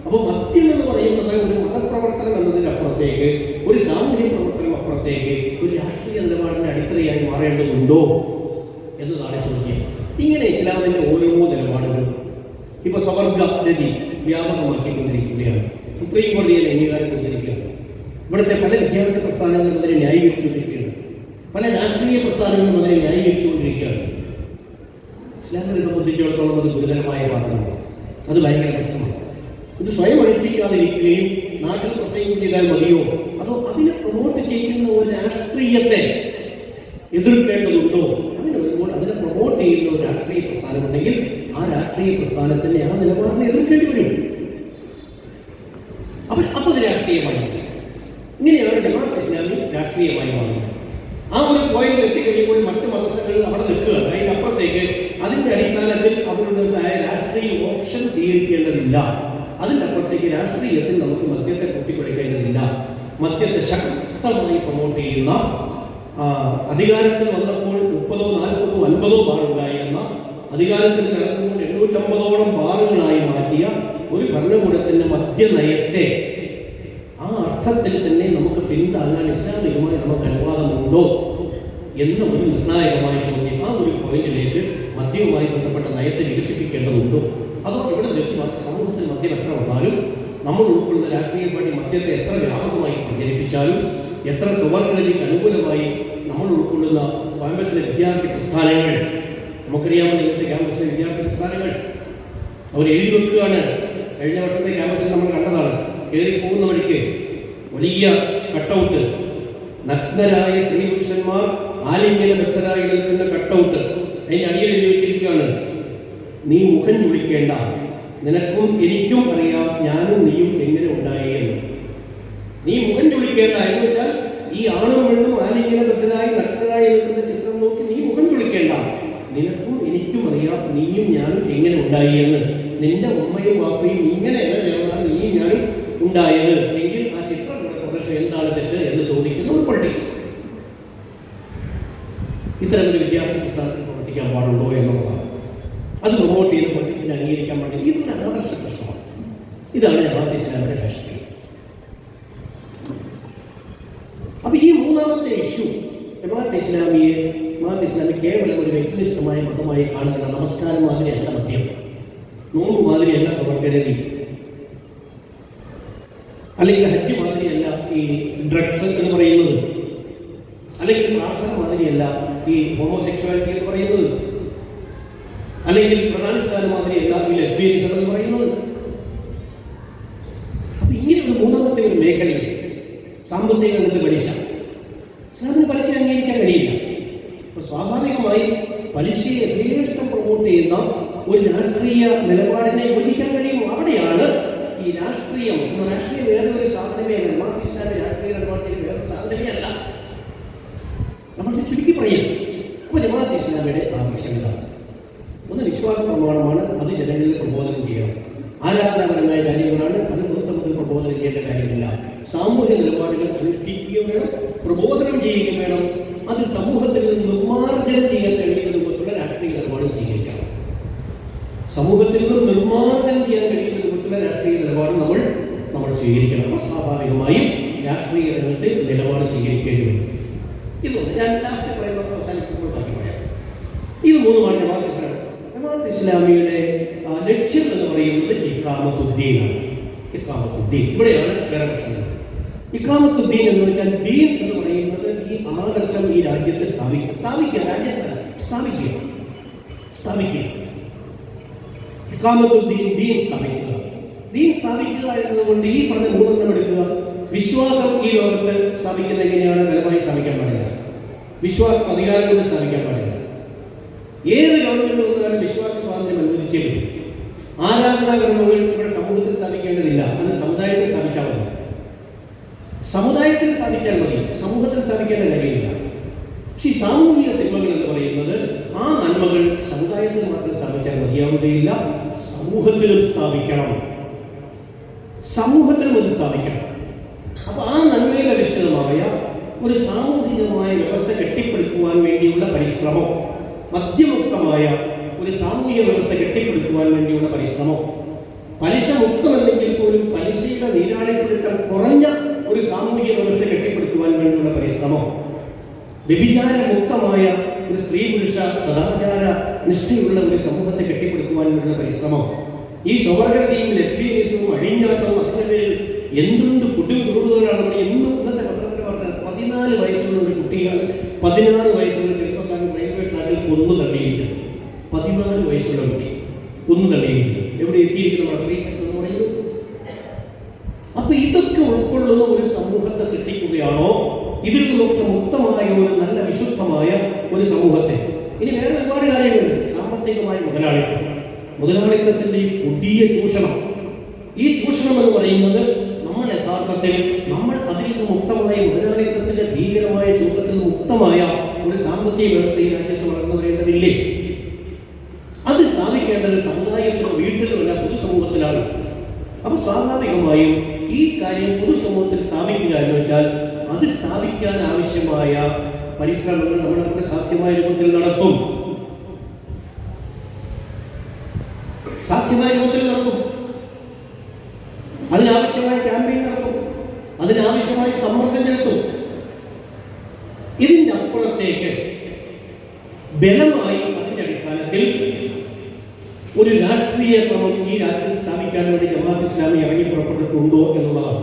അപ്പോൾ മദ്യം എന്ന് പറയുന്നത് ഒരു മതപ്രവർത്തനം എന്നതിന് അപ്പുറത്തേക്ക്, ഒരു സാമൂഹിക പ്രവർത്തനം അപ്പുറത്തേക്ക് ഒരു രാഷ്ട്രീയ നിലപാടിന്റെ അടിത്തറയായി മാറേണ്ടതുണ്ടോ എന്നതാണ് ചോദ്യം. ഇങ്ങനെ ഇസ്ലാമിന്റെ ഓരോ നിലപാടുകളും ഇപ്പൊ സ്വവർഗരതി വ്യാപകമാക്കിക്കൊണ്ടിരിക്കുകയാണ്. സുപ്രീം കോടതിയിൽ അംഗീകാരം കൊണ്ടിരിക്കുകയാണ്. ഇവിടുത്തെ പല വിദ്യാർത്ഥി പ്രസ്ഥാനങ്ങളും അതിനെ ന്യായീകരിച്ചുകൊണ്ടിരിക്കുകയാണ്. പല രാഷ്ട്രീയ പ്രസ്ഥാനങ്ങളും അതിനെ ന്യായീകരിച്ചുകൊണ്ടിരിക്കുകയാണ്. ഇസ്ലാമിനെ സംബന്ധിച്ചിടത്തോളം അത് ഗുരുതരമായ വാദമാണ്. അത് ഭയങ്കര പ്രശ്നമാണ്. ഇത് സ്വയം അനുഷ്ഠിക്കാതിരിക്കുകയും നാട്ടിൽ പ്രസംഗം ചെയ്താൽ മതിയോ, അതോ അതിനെ പ്രൊമോട്ട് ചെയ്യുന്ന ഒരു രാഷ്ട്രീയത്തെ എതിർക്കേണ്ടതുണ്ടോ? അങ്ങനെ വരുമ്പോൾ അതിനെ പ്രൊമോട്ട് ചെയ്യുന്ന ഒരു രാഷ്ട്രീയ പ്രസ്ഥാനമുണ്ടെങ്കിൽ ആ രാഷ്ട്രീയ പ്രസ്ഥാനത്തിന്റെ ആ നിലപാടിനെ എതിർക്കേണ്ടി വരും. അപ്പോൾ അത് രാഷ്ട്രീയമായി. ഇങ്ങനെയാണ് ജമാഅത്ത് ഇസ്ലാമി രാഷ്ട്രീയമായി മാറുന്നത്. ആ ഒരു പോയിന്റ് എത്തിക്കഴിയുമ്പോൾ മറ്റ് മതസ്ഥകൾ അവിടെ നിൽക്കുകയാണ്. അതിനപ്പുറത്തേക്ക് അതിൻ്റെ അടിസ്ഥാനത്തിൽ അവരുടേതായ രാഷ്ട്രീയ ഓപ്ഷൻ സ്വീകരിക്കേണ്ടതില്ല. അതിനപ്പുറത്തേക്ക് രാഷ്ട്രീയത്തിൽ നമുക്ക് മദ്യത്തെ കൂട്ടിക്കുഴയ്ക്കേണ്ടതില്ല. മദ്യത്തെ ശക്തമായി പ്രൊമോട്ട് ചെയ്യുന്ന, അധികാരത്തിൽ വന്നപ്പോൾ 30, 40, 50 ബാറുണ്ടായിരുന്ന, അധികാരത്തിൽ കിടക്കുമ്പോൾ 850ഓളം ബാറുകളായി മാറ്റിയ ഒരു ഭരണകൂടത്തിൻ്റെ മദ്യനയത്തെ ആ അർത്ഥത്തിൽ തന്നെ നമുക്ക് പിന്താങ്ങാൻ ഇസ്ലാമികമായി നമുക്ക് അനുവാദമുണ്ടോ എന്ന ഒരു നിർണായകമായ ചോദ്യം. ആ ഒരു പോയിന്റിലേക്ക് മദ്യവുമായി ബന്ധപ്പെട്ട നയത്തെ വികസിപ്പിക്കേണ്ടതുണ്ടോ, അതോ ഇവിടെ നിർത്തി സമൂഹത്തിൽ മദ്യം എത്ര വന്നാലും നമ്മൾ ഉൾക്കൊള്ളുന്ന രാഷ്ട്രീയ പാർട്ടി മദ്യത്തെ എത്ര വ്യാപകമായി പ്രചരിപ്പിച്ചാലും, എത്ര സ്വവർഗതയ്ക്ക് അനുകൂലമായി നമ്മൾ ഉൾക്കൊള്ളുന്ന ക്യാമ്പസിലെ വിദ്യാർത്ഥി പ്രസ്ഥാനങ്ങൾ, നമുക്കറിയാവുന്ന ഇന്നത്തെ ക്യാമ്പസിലെ വിദ്യാർത്ഥി പ്രസ്ഥാനങ്ങൾ അവർ എഴുതി വെക്കുകയാണ്. കഴിഞ്ഞ വർഷത്തെ ക്യാമ്പസിൽ നമ്മൾ കണ്ടതാണ്. കയറി പോകുന്ന വഴിക്ക് വലിയ കട്ടൗട്ട്, നഗ്നരായ സ്ത്രീ പുരുഷന്മാർ ആലിംഗനബദ്ധരായി നിൽക്കുന്ന കട്ടൗട്ട്. അതിൻ്റെ അടിയിൽ എഴുതി വെച്ചിരിക്കുകയാണ്, നീ മുഖം ചുളിക്കേണ്ട, നിനക്കും എനിക്കും അറിയാം ഞാനും നീയും എങ്ങനെ ഉണ്ടായി എന്ന്. നീ മുഖം ചുളിക്കേണ്ട എന്ന് വെച്ചാൽ ഈ ആണും പെണ്ണും ആലിംഗനബദ്ധരായി നഗ്നരായി നിൽക്കുന്ന ചിത്രം നോക്കി നീ മുഖം ചുളിക്കേണ്ട, നിനക്കും എനിക്കും അറിയാം നീയും ഞാനും എങ്ങനെ ഉണ്ടായി എന്ന്. നിന്റെ ഉമ്മയും വാപ്പയും ഇങ്ങനെയല്ല ചേർന്നാണ് നീയും ഞാനും ഉണ്ടായത് എങ്കിൽ ആ ചിത്രം കൂടെ പ്രദർശനം എന്താണ് തെറ്റ് എന്ന് ചോദിക്കുന്ന ഒരു പൊളിറ്റിക്സ്. ഇത്തരമൊരു വിദ്യാർത്ഥി പ്രസ്ഥാനത്തിൽ പ്രവർത്തിക്കാൻ പാടുണ്ടോ എന്നുള്ളതാണ്. അത് പ്രൊമോട്ട് ചെയ്ത് പൊളിറ്റിക്സിനെ അംഗീകരിക്കാൻ പാടില്ല. ഇതൊരു അനാദർശ പ്രശ്നമാണ്. ഇതാണ് ജമാഅത്ത് ഇസ്ലാമിയുടെ രാഷ്ട്രീയം. അപ്പൊ ഈ മൂന്നാമത്തെ ഇഷ്യൂ, ജമാഅത്ത് ഇസ്ലാമി കേവലം ഒരു വ്യക്തിനിഷ്ഠമായ മതമായി കാണുന്നില്ല. നമസ്കാരം മാതിരിയല്ല മദ്യം, നോമ്പ് മാതിരിയല്ല സ്വർഗരതി, അല്ലെങ്കിൽ ഹജ്ജ് മാതിരിയല്ല ഈ ഡ്രഗ്സ് എന്ന് പറയുന്നത്, അല്ലെങ്കിൽ പ്രാർത്ഥന മാതിരിയല്ല ഈ ഹോമോസെക്ഷുവാലിറ്റി എന്ന് പറയുന്നത്, അല്ലെങ്കിൽ പ്രധാനുഷ്ഠാനം മാതിരിയല്ല ഈ ലെസ്ബിയനിസം എന്ന് പറയുന്നത്. അപ്പൊ ഇങ്ങനെ ഒരു മൂന്നാമത്തെ ഒരു മേഖലയിൽ സാമ്പത്തിക രംഗത്ത് പലിശ, ഇസ്ലാമിന് പലിശ അംഗീകരിക്കാൻ കഴിയില്ല. അപ്പൊ സ്വാഭാവികമായി പലിശയെ യഥേഷ്ടം പ്രൊമോട്ട് ചെയ്യുന്ന ഒരു രാഷ്ട്രീയ നിലപാടിനെ യോജിക്കാൻ കഴിയുമോ? അവിടെയാണ് ഈ രാഷ്ട്രീയം വേറൊരു സാധനമേ അല്ല. ജമാഅത്ത് ഇസ്ലാമി രാഷ്ട്രീയ നിലപാടിൽ വേറൊരു സാധനമേ അല്ല. നമ്മൾ ചുരുക്കി പറയുന്നു. അപ്പോൾ ജമാഅത്ത് ഇസ്ലാമിയുടെ ആവശ്യകത ഒന്ന് വിശ്വാസ പ്രമാണമാണ്. അത് ജനങ്ങളിൽ പ്രബോധനം ചെയ്യണം. ആരാധനാപരമായ കാര്യങ്ങളാണ്. അത് പൊതുസമൂഹത്തിൽ പ്രബോധനം ചെയ്യേണ്ട കാര്യമില്ല. സാമൂഹ്യ നിലപാടുകൾ അനുഷ്ഠിക്കുകയും വേണം, പ്രബോധനം ചെയ്യുകയും വേണം. അത് സമൂഹത്തിൽ നിന്ന് നിർമ്മാർജ്ജനം ചെയ്യാൻ കഴിയുന്ന രൂപത്തിലുള്ള രാഷ്ട്രീയ നിലപാടും സ്വീകരിക്കണം. സമൂഹത്തിൽ നിന്ന് നിർമ്മാർജ്ജനം ചെയ്യാൻ കഴിയുന്ന രൂപത്തിലുള്ള രാഷ്ട്രീയ നിലപാട് നമ്മൾ സ്വീകരിക്കണം. അപ്പോൾ സ്വാഭാവികമായും രാഷ്ട്രീയ രംഗത്ത് നിലപാട് സ്വീകരിക്കേണ്ടി വരും. ഇതൊന്ന് ഞാൻ ലാസ്റ്റ് പറയുമ്പോൾ അവസാനിക്കുമ്പോൾ ബാക്കി പറയാം. ഇത് മൂന്നുമാണ് ജമാഅത്ത് ഇസ്ലാമി. ജമാഅത്ത് ഇസ്ലാമിയുടെ ലക്ഷ്യം എന്ന് പറയുന്നത് ഇഖാമത്തുദ്ദീനാണ്. ഇഖാമത്തുദ്ദീൻ, ഇവിടെയാണ് വേറെ പ്രശ്നം. ഇഖാമത്തുദ്ദീൻ എന്ന് വെച്ചാൽ ദീൻ എന്ന് പറയുന്നത് ഈ ആദർശം ഈ രാജ്യത്തെ സ്ഥാപിക്കുക രാജ്യത്തല്ല സ്ഥാപിക്കുക. ഇഖാമത്തുദ്ദീൻ, ദീൻ സ്ഥാപിക്കുക. ദീൻ സ്ഥാപിക്കുക എന്നതുകൊണ്ട് ഈ പറഞ്ഞ മൂന്നെണ്ണം എടുക്കുക. വിശ്വാസം ഈ ലോകത്ത് സ്ഥാപിക്കുന്ന എങ്ങനെയാണ്? ബലമായി സ്ഥാപിക്കാൻ പാടില്ല. വിശ്വാസം അധികാരം കൊണ്ട് സ്ഥാപിക്കാൻ പാടില്ല. ഏത് ഗവൺമെന്റ് വന്നാലും വിശ്വാസ സ്വാതന്ത്ര്യം അനുവദിച്ചേ പറ്റും. ആരാധനാകർമ്മങ്ങൾ ഇവിടെ സമൂഹത്തിൽ സ്ഥാപിക്കേണ്ടതില്ല. അത് സമുദായത്തിൽ സ്ഥാപിച്ചാൽ മതി. സമൂഹത്തിൽ സ്ഥാപിക്കേണ്ട കാര്യമില്ല. പക്ഷേ ഈ സാമൂഹിക തിന്മകൾ എന്ന് പറയുന്നത് ആ നന്മകൾ സമുദായത്തിൽ മാത്രം സ്ഥാപിച്ചാൽ മതിയാവുകയില്ല, സമൂഹത്തിലും സ്ഥാപിക്കണം. അപ്പൊ ആ നന്മയിൽ അധിഷ്ഠിതമായ ഒരു സാമൂഹികമായ വ്യവസ്ഥ കെട്ടിപ്പടുക്കുവാൻ വേണ്ടിയുള്ള പരിശ്രമം, മദ്യമുക്തമായ ഒരു സാമൂഹിക വ്യവസ്ഥ കെട്ടിപ്പടുക്കുവാൻ വേണ്ടിയുള്ള പരിശ്രമം, പലിശ മുക്തമല്ലെങ്കിൽ പോലും പലിശയുടെ നീരാളിപ്പിടുത്തം കുറഞ്ഞ ഒരു സാമൂഹിക വ്യവസ്ഥ കെട്ടിപ്പടുക്കുവാൻ വേണ്ടിയുള്ള പരിശ്രമം, വ്യഭിചാര മുക്തമായ ഒരു സ്ത്രീ പുരുഷ സദാചാര നിഷ്ഠയുള്ള ഒരു സമൂഹത്തെ കെട്ടിപ്പടുക്കുവാൻ വേണ്ടിയുള്ള പരിശ്രമം, ഈ സ്വവർഗതയും ലെസ്ബിയനിസവും അഴിഞ്ഞാട്ടവും അതിൻ്റെ പേരിൽ എന്തുകൊണ്ട് കുട്ടികളാണ്. എന്തും ഇന്നത്തെ പത്രത്തിൽ പറഞ്ഞത് 14 വയസ്സുള്ള ഒരു കുട്ടിയാണ്, 16 വയസ്സുള്ള ചെറുപ്പക്കാരൻ റെയിൽവേ ട്രാക്കിൽ കൊന്നു തള്ളിയിരിക്കുന്നു. 14 വയസ്സുള്ള കുട്ടി കൊന്നു തള്ളിയിരിക്കുന്നു. എവിടെ എത്തിയിരിക്കുന്നു? നമ്മുടെ ഫ്രീ സെക്സ് എന്ന് പറയുന്നത്. അപ്പൊ ഇതൊക്കെ ഉൾക്കൊള്ളുന്ന ഒരു സമൂഹത്തെ സൃഷ്ടിക്കുകയാണോ? ഇതിൽ നിന്നൊക്കെ മുക്തമായ ഒരു നല്ല വിശുദ്ധമായ ഒരു സമൂഹത്തെ. ഇനി വേറെ ഒരുപാട് കാര്യങ്ങളുണ്ട്. സാമ്പത്തികമായ മുതലാളിത്തത്തിന്റെ ഈ കൊടിയ ചൂഷണം. ഈ ചൂഷണം എന്ന് പറയുന്നത് നമ്മൾ യഥാർത്ഥത്തിൽ നമ്മൾ അതിൽ നിന്ന് മുക്തമായ മുതലാളിത്തത്തിന്റെ ഭീകരമായ ചൂഷണത്തിൽ മുക്തമായ ഒരു സാമ്പത്തിക വ്യവസ്ഥ ഈ രാജ്യത്ത് വളർന്നു വരേണ്ടതില്ലേ? അത് സ്ഥാപിക്കേണ്ടത് സമുദായത്തിലോ വീട്ടിലോ അല്ല, പൊതുസമൂഹത്തിലാണ്. അപ്പൊ സ്വാഭാവികമായും ഈ കാര്യം പൊതുസമൂഹത്തിൽ സ്ഥാപിക്കുക എന്ന് വെച്ചാൽ അത് സ്ഥാപിക്കാൻ ആവശ്യമായ പരിശ്രമങ്ങൾ നമ്മളെ കൊണ്ട് സാധ്യമായ രൂപത്തിൽ നടത്തും. അതിനാവശ്യമായ ക്യാമ്പയിൻ നടത്തും, അതിനാവശ്യമായ സമ്മർദ്ദം ചെലുത്തും. ഇതിന്റെ അപ്പുറത്തേക്ക് ബലമായി അതിന്റെ അടിസ്ഥാനത്തിൽ ഒരു രാഷ്ട്രീയ ക്രമം ഈ രാജ്യം സ്ഥാപിക്കാൻ വേണ്ടി ജമാഅത്ത് ഇസ്ലാമി ഇറങ്ങി പുറപ്പെട്ടിട്ടുണ്ടോ എന്നുള്ളതാണ്.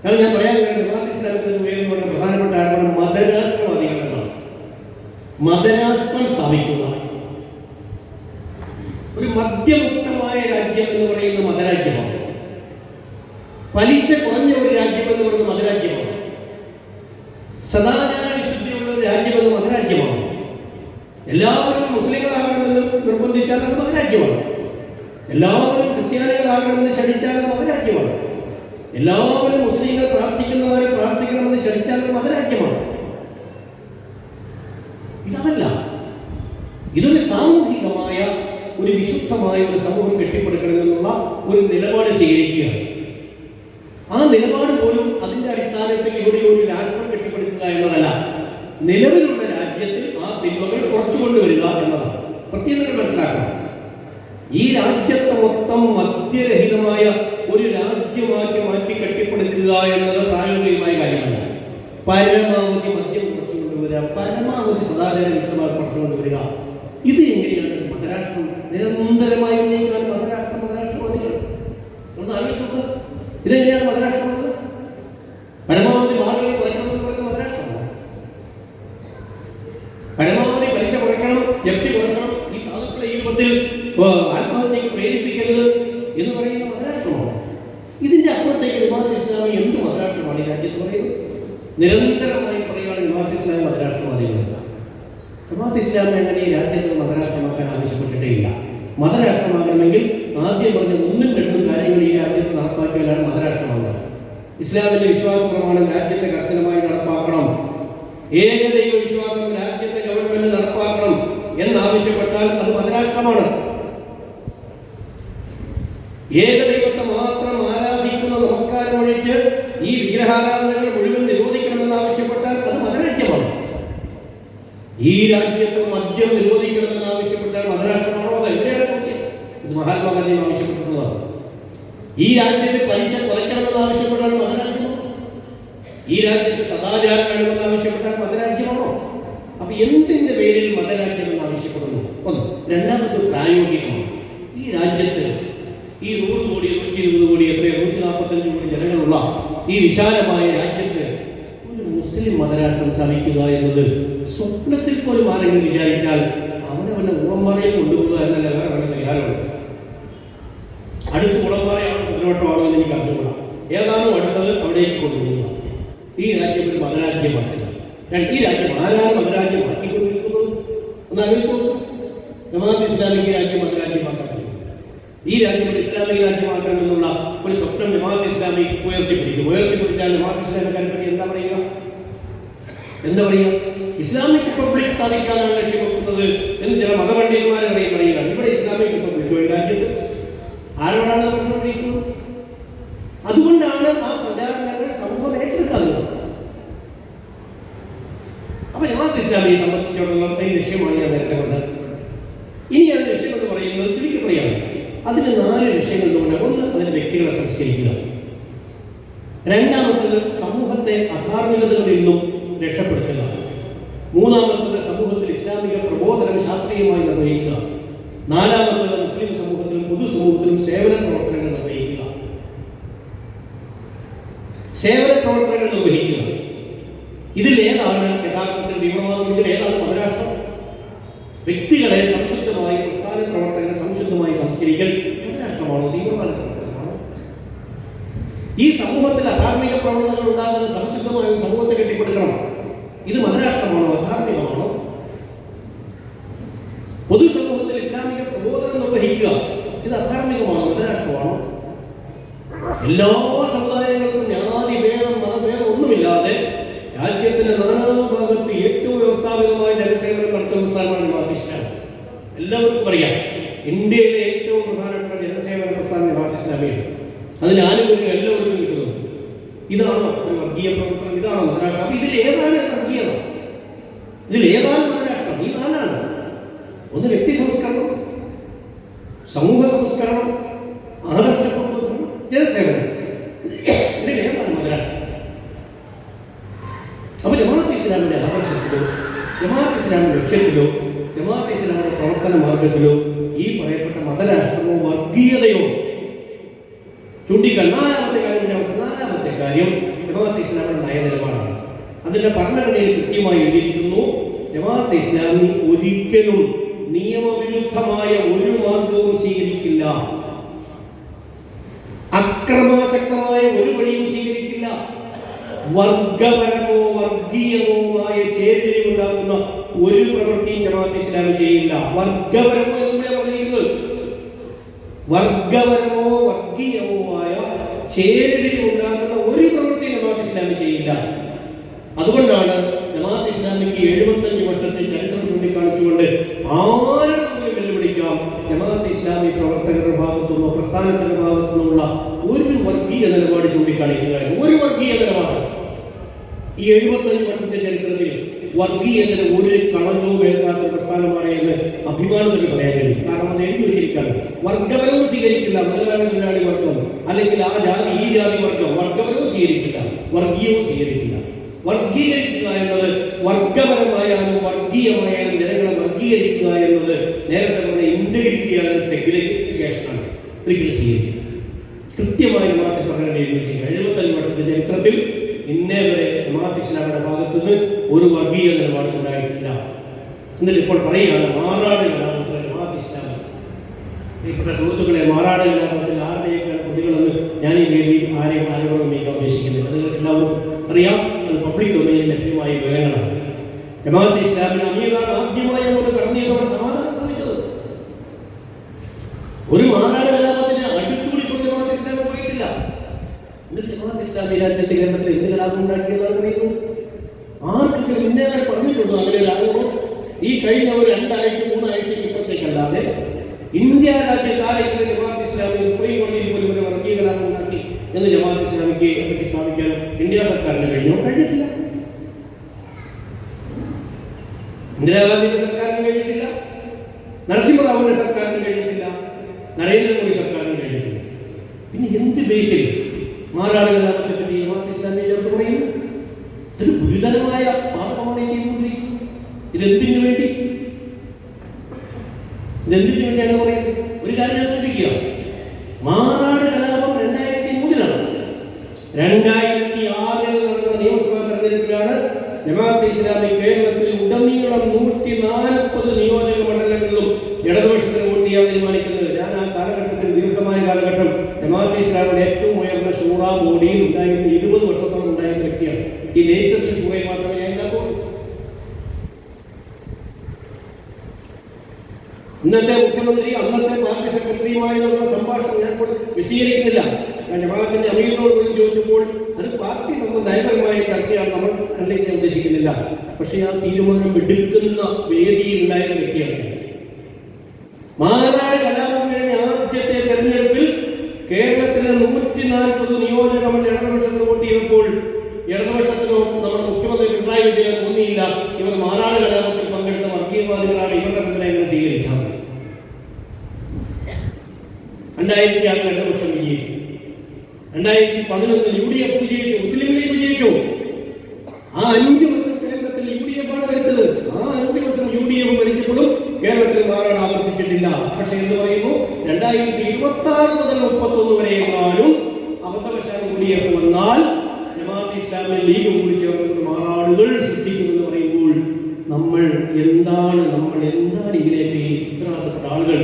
കാരണം ഞാൻ പറയാൻ ജമാഅത്ത് ഇസ്ലാമത്തിന് ഉയർന്നു പ്രധാനപ്പെട്ട ആരോപണം മതരാഷ്ട്രവാദികളെന്നാണ്. മതരാഷ്ട്രം സ്ഥാപിക്കുക, ഒരു മദ്യമുക്തമായ രാജ്യം എന്ന് പറയുന്ന മതരാജ്യമാണ്. പലിശ കുറഞ്ഞ ഒരു രാജ്യം എന്ന് പറയുന്നത് മതരാജ്യമാണ്. സദാചാര വിശുദ്ധിയുള്ള ഒരു രാജ്യമെന്ന് മതരാജ്യമാണ്. എല്ലാവരും മുസ്ലിങ്ങളാകണമെന്ന് നിർബന്ധിച്ചാൽ അത് മതരാജ്യമാണ്. എല്ലാവരും ക്രിസ്ത്യാനികളാകണമെന്ന് ക്ഷണിച്ചാൽ അത് മതരാജ്യമാണ്. എല്ലാവരും മുസ്ലിങ്ങൾ പ്രാർത്ഥിക്കുന്നവരെ പ്രാർത്ഥിക്കണമെന്ന് ക്ഷണിച്ചാൽ അത് മതരാജ്യമാണ്. ഇതല്ല, ഇതൊരു സാമൂഹികമായ ഒരു വിശുദ്ധമായ ഒരു സമൂഹം കെട്ടിപ്പടുക്കണമെന്നുള്ള ഒരു നിലപാട് സ്വീകരിക്കുകയാണ്. ആ നിലപാട് പോലും അതിന്റെ അടിസ്ഥാനത്തിൽ ഇവിടെ ഒരു രാഷ്ട്രം കെട്ടിപ്പടുക്കുക എന്നതല്ല, നിലവിലുള്ള രാജ്യത്തിൽ ആ തിന്മകൾ കുറച്ചുകൊണ്ടുവരിക എന്നതാണ്. പ്രത്യേകത മനസ്സിലാക്കണം. ഈ രാജ്യത്തെ മൊത്തം മദ്യരഹിതമായ ഒരു രാജ്യമാക്കി മാറ്റി കെട്ടിപ്പടുക്കുക എന്നത് പ്രായോഗികമായ കാര്യമല്ല. പരമാവധി മദ്യം കുറച്ചുകൊണ്ടുവരിക, പരമാവധി സദാചാര വിശുദ്ധമായി കുറച്ചുകൊണ്ടുവരിക, ഇത് എങ്ങനെയാണ് മതരാഷ്ട്രം നിരന്തരമായി ഉന്നയിക്കാൻ മതരാഷ്ട്രവാദികൾ ഒന്ന് ആലോചിച്ച് നോക്കുക. ഇതെങ്ങനെയാണ് മതരാഷ്ട്രം? പരമാവധി മാർഗങ്ങൾ കുറയ്ക്കണമെന്ന് പറയുന്ന മതരാഷ്ട്രമാണ്. പരമാവധി പലിശ കുറയ്ക്കണം, ജപ്തി കുറയ്ക്കണം, ഈ സാധുക്കളെ ഈ രൂപത്തിൽ ആത്മഹത്യക്ക് പ്രേരിപ്പിക്കരുത് എന്ന് പറയുന്ന മതരാഷ്ട്രമാണ്. ഇതിന്റെ അപ്പുറത്തേക്ക് ജമാഅത്ത് ഇസ്ലാമി എന്ത് മതരാഷ്ട്രമാണ് ഈ രാജ്യത്ത് പറയുന്നത്? നിരന്തരമായി പറയുകയാണ് ജമാഅത്ത് ഇസ്ലാമി മതരാഷ്ട്രവാദികളല്ല. ജമാഅത്ത് ഇസ്ലാമി അങ്ങനെ ഈ രാജ്യത്ത് മതരാഷ്ട്രമാക്കാൻ ആവശ്യപ്പെട്ടിട്ടേ ഇല്ല. മതരാഷ്ട്രമാകണമെങ്കിൽ ആദ്യം പറഞ്ഞ ഒന്നും രണ്ടും കാര്യങ്ങൾ ഈ രാജ്യത്ത് നടപ്പാക്കിയാലാണ് മതരാഷ്ട്രമാകുക. ഇസ്ലാമിന്റെ വിശ്വാസ പ്രമാണം രാജ്യത്തെ കർശനമായി നടപ്പാക്കണം, ഏകദൈവ വിശ്വാസം രാജ്യത്തെ ഗവൺമെന്റ് നടപ്പാക്കണം എന്നാവശ്യപ്പെട്ടാൽ അത് മതരാഷ്ട്രമാണ്. ഏകദൈവത്തെ മാത്രം ആരാധിക്കുന്ന നമസ്കാരം ഒഴിച്ച് ഈ വിഗ്രഹാരാധനകൾ മുഴുവൻ നിരോധിക്കണമെന്ന് ആവശ്യപ്പെട്ടാൽ അത് മതരാജ്യമാണ്. ഈ രാജ്യത്ത് മദ്യം നിരോധിക്കണമെന്ന് ആവശ്യപ്പെട്ടാൽ മതരാഷ്ട്രമാണോ? അത് എവിടെയാണ് ചോദ്യം? ഇത് മഹാത്മാഗാന്ധി ആവശ്യപ്പെട്ടിട്ടുള്ളതാണ്. ഈ രാജ്യത്ത് പലിശ കുറയ്ക്കണമെന്ന് ആവശ്യപ്പെട്ടാൽ മതരാജ്യമാണോ? ഈ രാജ്യത്ത് സദാചാരം വേണമെന്ന് ആവശ്യപ്പെട്ടാൽ മതരാജ്യമാണോ? അപ്പൊ എന്തിന്റെ പേരിൽ മതരാജ്യം എന്ന് ആവശ്യപ്പെടുന്നു? ഒന്ന്. രണ്ടാമത് പ്രായോഗികമാണ്. ഈ രാജ്യത്ത് ഈ 100 കോടി 120 കോടി എത്രയോ 145 കോടി ജനങ്ങളുള്ള ഈ വിശാലമായ രാജ്യത്ത് ഒരു മുസ്ലിം മതരാഷ്ട്രം സ്ഥാപിക്കുക എന്നത് സ്വപ്നത്തിൽ പോലും ആരെങ്കിലും വിചാരിച്ചാൽ അവനവന്റെ ഉളംപാറയിൽ കൊണ്ടുപോകുക എന്നല്ല വേറെ വേണ്ട പരിഹാരമുണ്ട്. അടുത്ത് ഉളംപാറയാണോ കുതിരവട്ടമാണോ എന്ന് എനിക്ക് അറിഞ്ഞുകൂടാ. ഏതാണോ അടുത്തത് അവിടേക്ക് കൊണ്ടുപോകുക. ഈ രാജ്യം ഒരു മതരാജ്യമാക്കുക. ഈ രാജ്യം ആരാണ് മതരാജ്യം മാറ്റിക്കൊണ്ടിരിക്കുന്നത്? ഒന്ന് ആലോചിച്ചു. ജമാഅത്ത് ഇസ്ലാമിക് രാജ്യം മതരാജ്യമാക്കാൻ ഈ രാജ്യം ഒരു ഇസ്ലാമിക് രാജ്യമാക്കണമെന്നുള്ള ഒരു സ്വപ്നം ജമാഅത്ത് ഇസ്ലാമി ഉയർത്തിപ്പിടിച്ചാൽ ജമാഅത്ത് ഇസ്ലാമിക്കാരെ പറ്റി എന്താ പറയുക? ഇസ്ലാമിക് റിപ്പബ്ലിക് സ്ഥാപിക്കാനാണ് ലക്ഷ്യം വെക്കുന്നത് എന്ന് ചില മതപണ്ഡിതന്മാരെ പറയുകയാണ്. ഇവിടെ ഇസ്ലാമിക് റിപ്പബ്ലിക് ഒരു രാജ്യത്ത് ആരോടാണ് പറഞ്ഞുകൊണ്ടിരിക്കുന്നത്? അതുകൊണ്ടാണ് ആ പ്രചാരണങ്ങൾ സമൂഹം ഏറ്റെടുക്കാറുള്ളത്. അപ്പൊ ജമാഅത്ത് ഇസ്ലാമിയെ സംബന്ധിച്ചിടത്തോളം ഈ ലക്ഷ്യമാണ് ഞാൻ നേരത്തെ പറഞ്ഞത്. ഇനി അത് ലക്ഷ്യം എന്ന് പറയുന്നത് ചുരുക്കി പറയാണ്. അതിന് 4 ലക്ഷ്യങ്ങൾ കൊണ്ട്. ഒന്ന്, അതിന്റെ വ്യക്തികളെ സംസ്കരിക്കുക. രണ്ടാമത്തത് സമൂഹത്തെ അധാർമികതകളിൽ നിന്നും രക്ഷപ്പെടുത്തുക. മൂന്നാമത്തത് സമൂഹത്തിൽ ഇസ്ലാമിക പ്രബോധനം ശാസ്ത്രീയമായി നിർവഹിക്കുക. നാലാമത്തത് മുസ്ലിം സമൂഹത്തിലും പൊതുസമൂഹത്തിലും സേവന പ്രവർത്തനങ്ങൾ നിർവഹിക്കുക. ഇതിൽ ഏതാണ് യഥാർത്ഥത്തിൽ തീവ്രവാദം? ഇതിൽ ഏതാണ് മതരാഷ്ട്രം? വ്യക്തികളെ സംശുദ്ധമായി, പ്രസ്ഥാന പ്രവർത്തകരെ സംശുദ്ധമായി സംസ്കരിക്കൽ മതരാഷ്ട്രമാണോ? തീവ്രവാദ പ്രവർത്തനമാണോ? ഈ സമൂഹത്തിൽ അധാർമിക പ്രവണതകൾ ഉണ്ടാകുന്ന സംശുദ്ധമായ സമൂഹത്തെ കെട്ടിപ്പടുക്കണം. ഇത് മതരാഷ്ട്രമാണോ? അധാർമികമാണോ? പൊതുസമൂഹത്തിൽ ഇസ്ലാമിക പ്രബോധനം നിർവഹിക്കുക, ഇത് അധാർമികമാണോ? മതരാഷ്ട്രമാണോ? എല്ലാ സമുദായങ്ങളും ഭാഗത്ത് ഏറ്റവും വ്യവസ്ഥാപിതമായ ജനസേവനം നടത്തുന്ന പ്രസ്ഥാനമാണ് ജമാഅത്തെ ഇസ്ലാമി. എല്ലാവർക്കും അറിയാം, ഇന്ത്യയിലെ ഏറ്റവും പ്രധാനപ്പെട്ട ജനസേവന പ്രസ്ഥാനം ജമാഅത്തെ ഇസ്ലാമിയാണ്. അതിന് ആനുകൂല്യം എല്ലാവർക്കും കിട്ടുന്നു. ഇതാണോ ഒരു വർഗീയ പ്രവർത്തനം? ഇതാണോ മതരാഷ്ട്രം? അപ്പൊ ഇതിലേതാണ് വർഗീയത? ഇതിലേതാണ് മതരാഷ്ട്രം? ഈ നാലാണ്. ഒന്ന് വ്യക്തി സംസ്കരണം, സമൂഹ സംസ്കരണം, ആദർശ പ്രബോധനം, ജനസേവനം. ഇതിലേതാണ് മതരാഷ്ട്രം? അപ്പൊ ജമാഅത്തെ ഇസ്ലാമിന്റെ ആദർശത്തിലോ ജമാഅത്തെ ഇസ്ലാമിന്റെ ലക്ഷ്യത്തിലോ ജമാഅത്തെ ഇസ്ലാമിന്റെ പ്രവർത്തന മാർഗത്തിലോ ഈ പറയപ്പെട്ട മതരാഷ്ട്രമോ വർഗീയതയോ ചൂണ്ടിക്കാൻ നാലാമത്തെ കാര്യം ജമാഅത്തെ ഇസ്ലാമിന്റെ നയനിലപാടാണ്. അതിന്റെ ഭരണഘടനയിൽ കൃത്യമായി എഴുതിയിരിക്കുന്നു, ജമാഅത്തെ ഇസ്ലാമി ഒരിക്കലും നിയമവിരുദ്ധമായ ഒരു മാർഗവും സ്വീകരിക്കില്ല, അക്രമാസക്തമായ ഒരു വഴിയും സ്വീകരിക്കില്ല, വർഗപരമോ വർഗീയമോമായ ചേരിതിരിവുണ്ടാക്കുന്ന ഒരു പ്രവൃത്തിയും ജമാഅത്തെ ഇസ്ലാമി ചെയ്യില്ല. വർഗപരമോ എന്ന് പറഞ്ഞിരിക്കുന്നത് വർഗപരമോ വർഗീയമോ ആയ ചേരിതിരിവുണ്ടാക്കുന്ന ഒരു പ്രവൃത്തിയും ജമാഅത്തെ ഇസ്ലാമി ചെയ്യില്ല. അതുകൊണ്ടാണ് ജമാഅത്തെ ഇസ്ലാമിക്ക് 75 വർഷത്തെ ചരിത്രം ചൂണ്ടിക്കാണിച്ചുകൊണ്ട് ആരുടെ മുമ്പിൽ വെല്ലുവിളിക്കാം, ജമാഅത്തെ ഇസ്ലാമി പ്രവർത്തകരുടെ ഭാഗത്തുനിന്നോ പ്രസ്ഥാനത്തിന്റെ ഭാഗത്തുനിന്നുള്ള ഒരു വർഗീയ നിലപാട് ചൂണ്ടിക്കാണിക്കുക. ഒരു വർഗീയ നിലപാട് ഈ 75 വർഷത്തെ ചരിത്രത്തിൽ വർഗീയത്തിന് ഒരു കളങ്കവും ഏൽക്കാത്ത പ്രസ്ഥാനമാണ് എന്ന് അഭിമാനത്തിന് പറയാൻ കഴിയും. കാരണം അത് എഴുതി വെച്ചിരിക്കുകയാണ്. വർഗപരവും സ്വീകരിക്കില്ല, മുതലാളി തൊഴിലാളി വർഗം അല്ലെങ്കിൽ ആ ജാതി ഈ ജാതി വർഗം വർഗപരവും സ്വീകരിക്കില്ല, വർഗീയവും സ്വീകരിക്കില്ല. വർഗീകരിക്കുക എന്നത് വർഗപരമായാലും വർഗീയമായാലും ജനങ്ങളെ വർഗീകരിക്കുക എന്നത് നേരത്തെ പറഞ്ഞ ഇന്റഗ്രിറ്റിയാണ്, സെഗ്രിഗേഷനാണ്. ഒരിക്കലും സ്വീകരിക്കുക. കൃത്യമായി ജമാഅത്തെ ഭരണഘടന എഴുതി വെച്ചിരിക്കുക. 75 വർഷത്തെ ചരിത്രത്തിൽ ഇന്നേ വരെ ജമാഅത്തെ ഇസ്ലാമിയുടെ ഭാഗത്തുനിന്ന് ഒരു വർഗീയ നിലപാട് ഉണ്ടായിട്ടില്ല. എന്നിട്ട് ഇപ്പോൾ പറയുകയാണ് മാറാട് കലാപത്തിൽ ജമാഅത്തെ ഇസ്ലാമി. പ്രിയപ്പെട്ട സുഹൃത്തുക്കളെ, മാറാട് കലാപത്തിൽ ആരുടെയൊക്കെയാണ് കുട്ടികളെന്ന് ഞാൻ ഈ വേദിയിൽ ആരെയും ആരോടും ഉന്നയിക്കാൻ ഉദ്ദേശിക്കുന്നില്ല. നിങ്ങൾക്ക് എല്ലാവർക്കും അറിയാം, അത് പബ്ലിക് ഡൊമൈനിൽ ലഭ്യമായ വിവരങ്ങളാണ്. ജമാഅത്തെ ഇസ്ലാമിന് അമീറാണ് ആദ്യമായി അങ്ങോട്ട് കടന്നതോടെ സമാധാനം ശ്രമിച്ചത്. ഒരു മാറാട് കലാപത്തിന് അടുത്തുകൂടി ഇപ്പോൾ ജമാഅത്തെ ഇസ്ലാമി പോയിട്ടില്ല. എന്നിട്ട് ജമാഅത്തെ ഇസ്ലാമി രാജ്യത്തെ കേരളത്തിൽ എന്ത് കലാപം ഉണ്ടാക്കിയെന്നാണ് പറയുന്നത്? ആർക്കെങ്കിലും ഇന്നേ വരെ പറഞ്ഞിട്ടുണ്ടോ അങ്ങനെ ഒരു ആരോപണം? ഈ കഴിഞ്ഞ ഒരു 2 ആഴ്ച 3 ആഴ്ചയ്ക്ക് ഇപ്പത്തേക്കല്ലാതെ ഇന്ത്യ രാജ്യത്ത് ആരെങ്കിലും ജമാഅത്തെ ഇസ്ലാമി സുപ്രീം കോടതിയിൽ പോലും ഒരു വർഗീയ കലാപം ഉണ്ടാക്കി എന്ന് ജമാഅത്തെ ഇസ്ലാമിക്ക് പറ്റി സ്ഥാപിക്കാൻ ഇന്ത്യ സർക്കാരിന് കഴിഞ്ഞിട്ടില്ല. ഇന്ദിരാഗാന്ധിയുടെ സർക്കാരിന് കഴിഞ്ഞിട്ടില്ല, നരസിംഹറാവുവിന്റെ സർക്കാരിന് കഴിഞ്ഞിട്ടില്ല, നരേന്ദ്രമോദി സർക്കാരിന് കഴിഞ്ഞിട്ടില്ല. പിന്നെ എന്ത് ബേസിൽ മാറാട് കലാപത്തെ പറ്റി ജമാഅത്തെ ഇസ്ലാമി ചേർത്ത് പറയുന്നു? ഇതൊരു ഗുരുതരമായ പാതകമാണ് ചെയ്തുകൊണ്ടിരിക്കുന്നത്. ഇതെന്തിനു വേണ്ടി? ഇതെന്തിനു വേണ്ടിയാണ് പറയുന്നത്? ഒരു കാര്യം ഞാൻ സൂചിപ്പിക്കുക, മാറാട് കലാപം 2003-ലാണ്. 2006-ൽ നടന്ന നിയമസഭാ തെരഞ്ഞെടുപ്പിലാണ് ജമാഅത്തെ ഇസ്ലാമി കേരളത്തിൽ ഉടനീളം 140 നിയോജക മണ്ഡലങ്ങളിലും ഇടതുപക്ഷത്തിന് വോട്ട് ചെയ്യാൻ തീരുമാനിക്കുന്നത്. ഞാൻ ആ കാലഘട്ടത്തിൽ ദീർഘമായ കാലഘട്ടം ജമാഅത്തെ ഇസ്ലാമിയുടെ ഏറ്റവും ഉയർന്ന ഷൂറ ബോഡിയിൽ ഉണ്ടായിരുന്ന 20 വർഷത്തോളം ഉണ്ടായിരുന്ന വ്യക്തിയാണ്. ഈ ലേറ്റസ്റ്റ് ഷൂറയിൽ മാത്രമേ ഞാൻ ഉണ്ടാക്കുള്ളൂ. ഇന്നത്തെ മുഖ്യമന്ത്രി അന്നത്തെ പാർട്ടി സെക്രട്ടറിയുമായി നടന്ന സംഭാഷണം ഞാൻ ഇപ്പോൾ വിശദീകരിക്കുന്നില്ല. ഞാൻ ജമാഅത്തിന്റെ അമീറിനോട് പോലും ചോദിച്ചപ്പോൾ അത് പാർട്ടി നയപരമായ ചർച്ചയാണ്, നമ്മൾ അനലൈസ് ചെയ്യാൻ ഉദ്ദേശിക്കുന്നില്ല. പക്ഷേ ആ തീരുമാനം എടുക്കുന്ന വേദിയിൽ ഉണ്ടായിരുന്ന വ്യക്തിയാണ്. മാറാട് കലാപം കഴിഞ്ഞ ആദ്യത്തെ തെരഞ്ഞെടുപ്പിൽ കേരളത്തിലെ 140 നിയോജകമണ്ഡലം ഇടതുപക്ഷത്തിന് വോട്ട് ചെയ്തപ്പോൾ ഇടതുപക്ഷത്തിനോ നമ്മുടെ മുഖ്യമന്ത്രി പിണറായി വിജയൻ തോന്നിയില്ല ഇവർ മാറാട് കലാപത്തിൽ പങ്കെടുത്ത വർഗീയവാദികളാണ്, ഇവരുടെ പിന്തുണ സ്വീകരിക്കാം. 2006 ഇടതുപക്ഷം വിജയിച്ചു. 2011 UDF വിജയിച്ചു, മുസ്ലിം ലീഗ് വിജയിച്ചു. ആ 5 വർഷം കേരളത്തിൽ UDF ആണ് ഭരിച്ചത്. ആ 5 വർഷം UDF ഭരിച്ചപ്പോഴും കേരളത്തിൽ മാറാട് ആവർത്തിച്ചിട്ടില്ല. പക്ഷെ എന്ന് പറയുന്നു 2026 മുതൽ 31 വരെ എങ്ങാനും അബദ്ധവശാൽ UDF വന്നാൽ ജമാഅത്തെ ഇസ്ലാമിൽ ലീഗ് കൂടി ചേർന്ന് മാറാടുകൾ സൃഷ്ടിക്കുമെന്ന് പറയുമ്പോൾ നമ്മൾ എന്താണ് ഇങ്ങനെയൊക്കെ ഉത്തരവാദിത്തപ്പെട്ട ആളുകൾ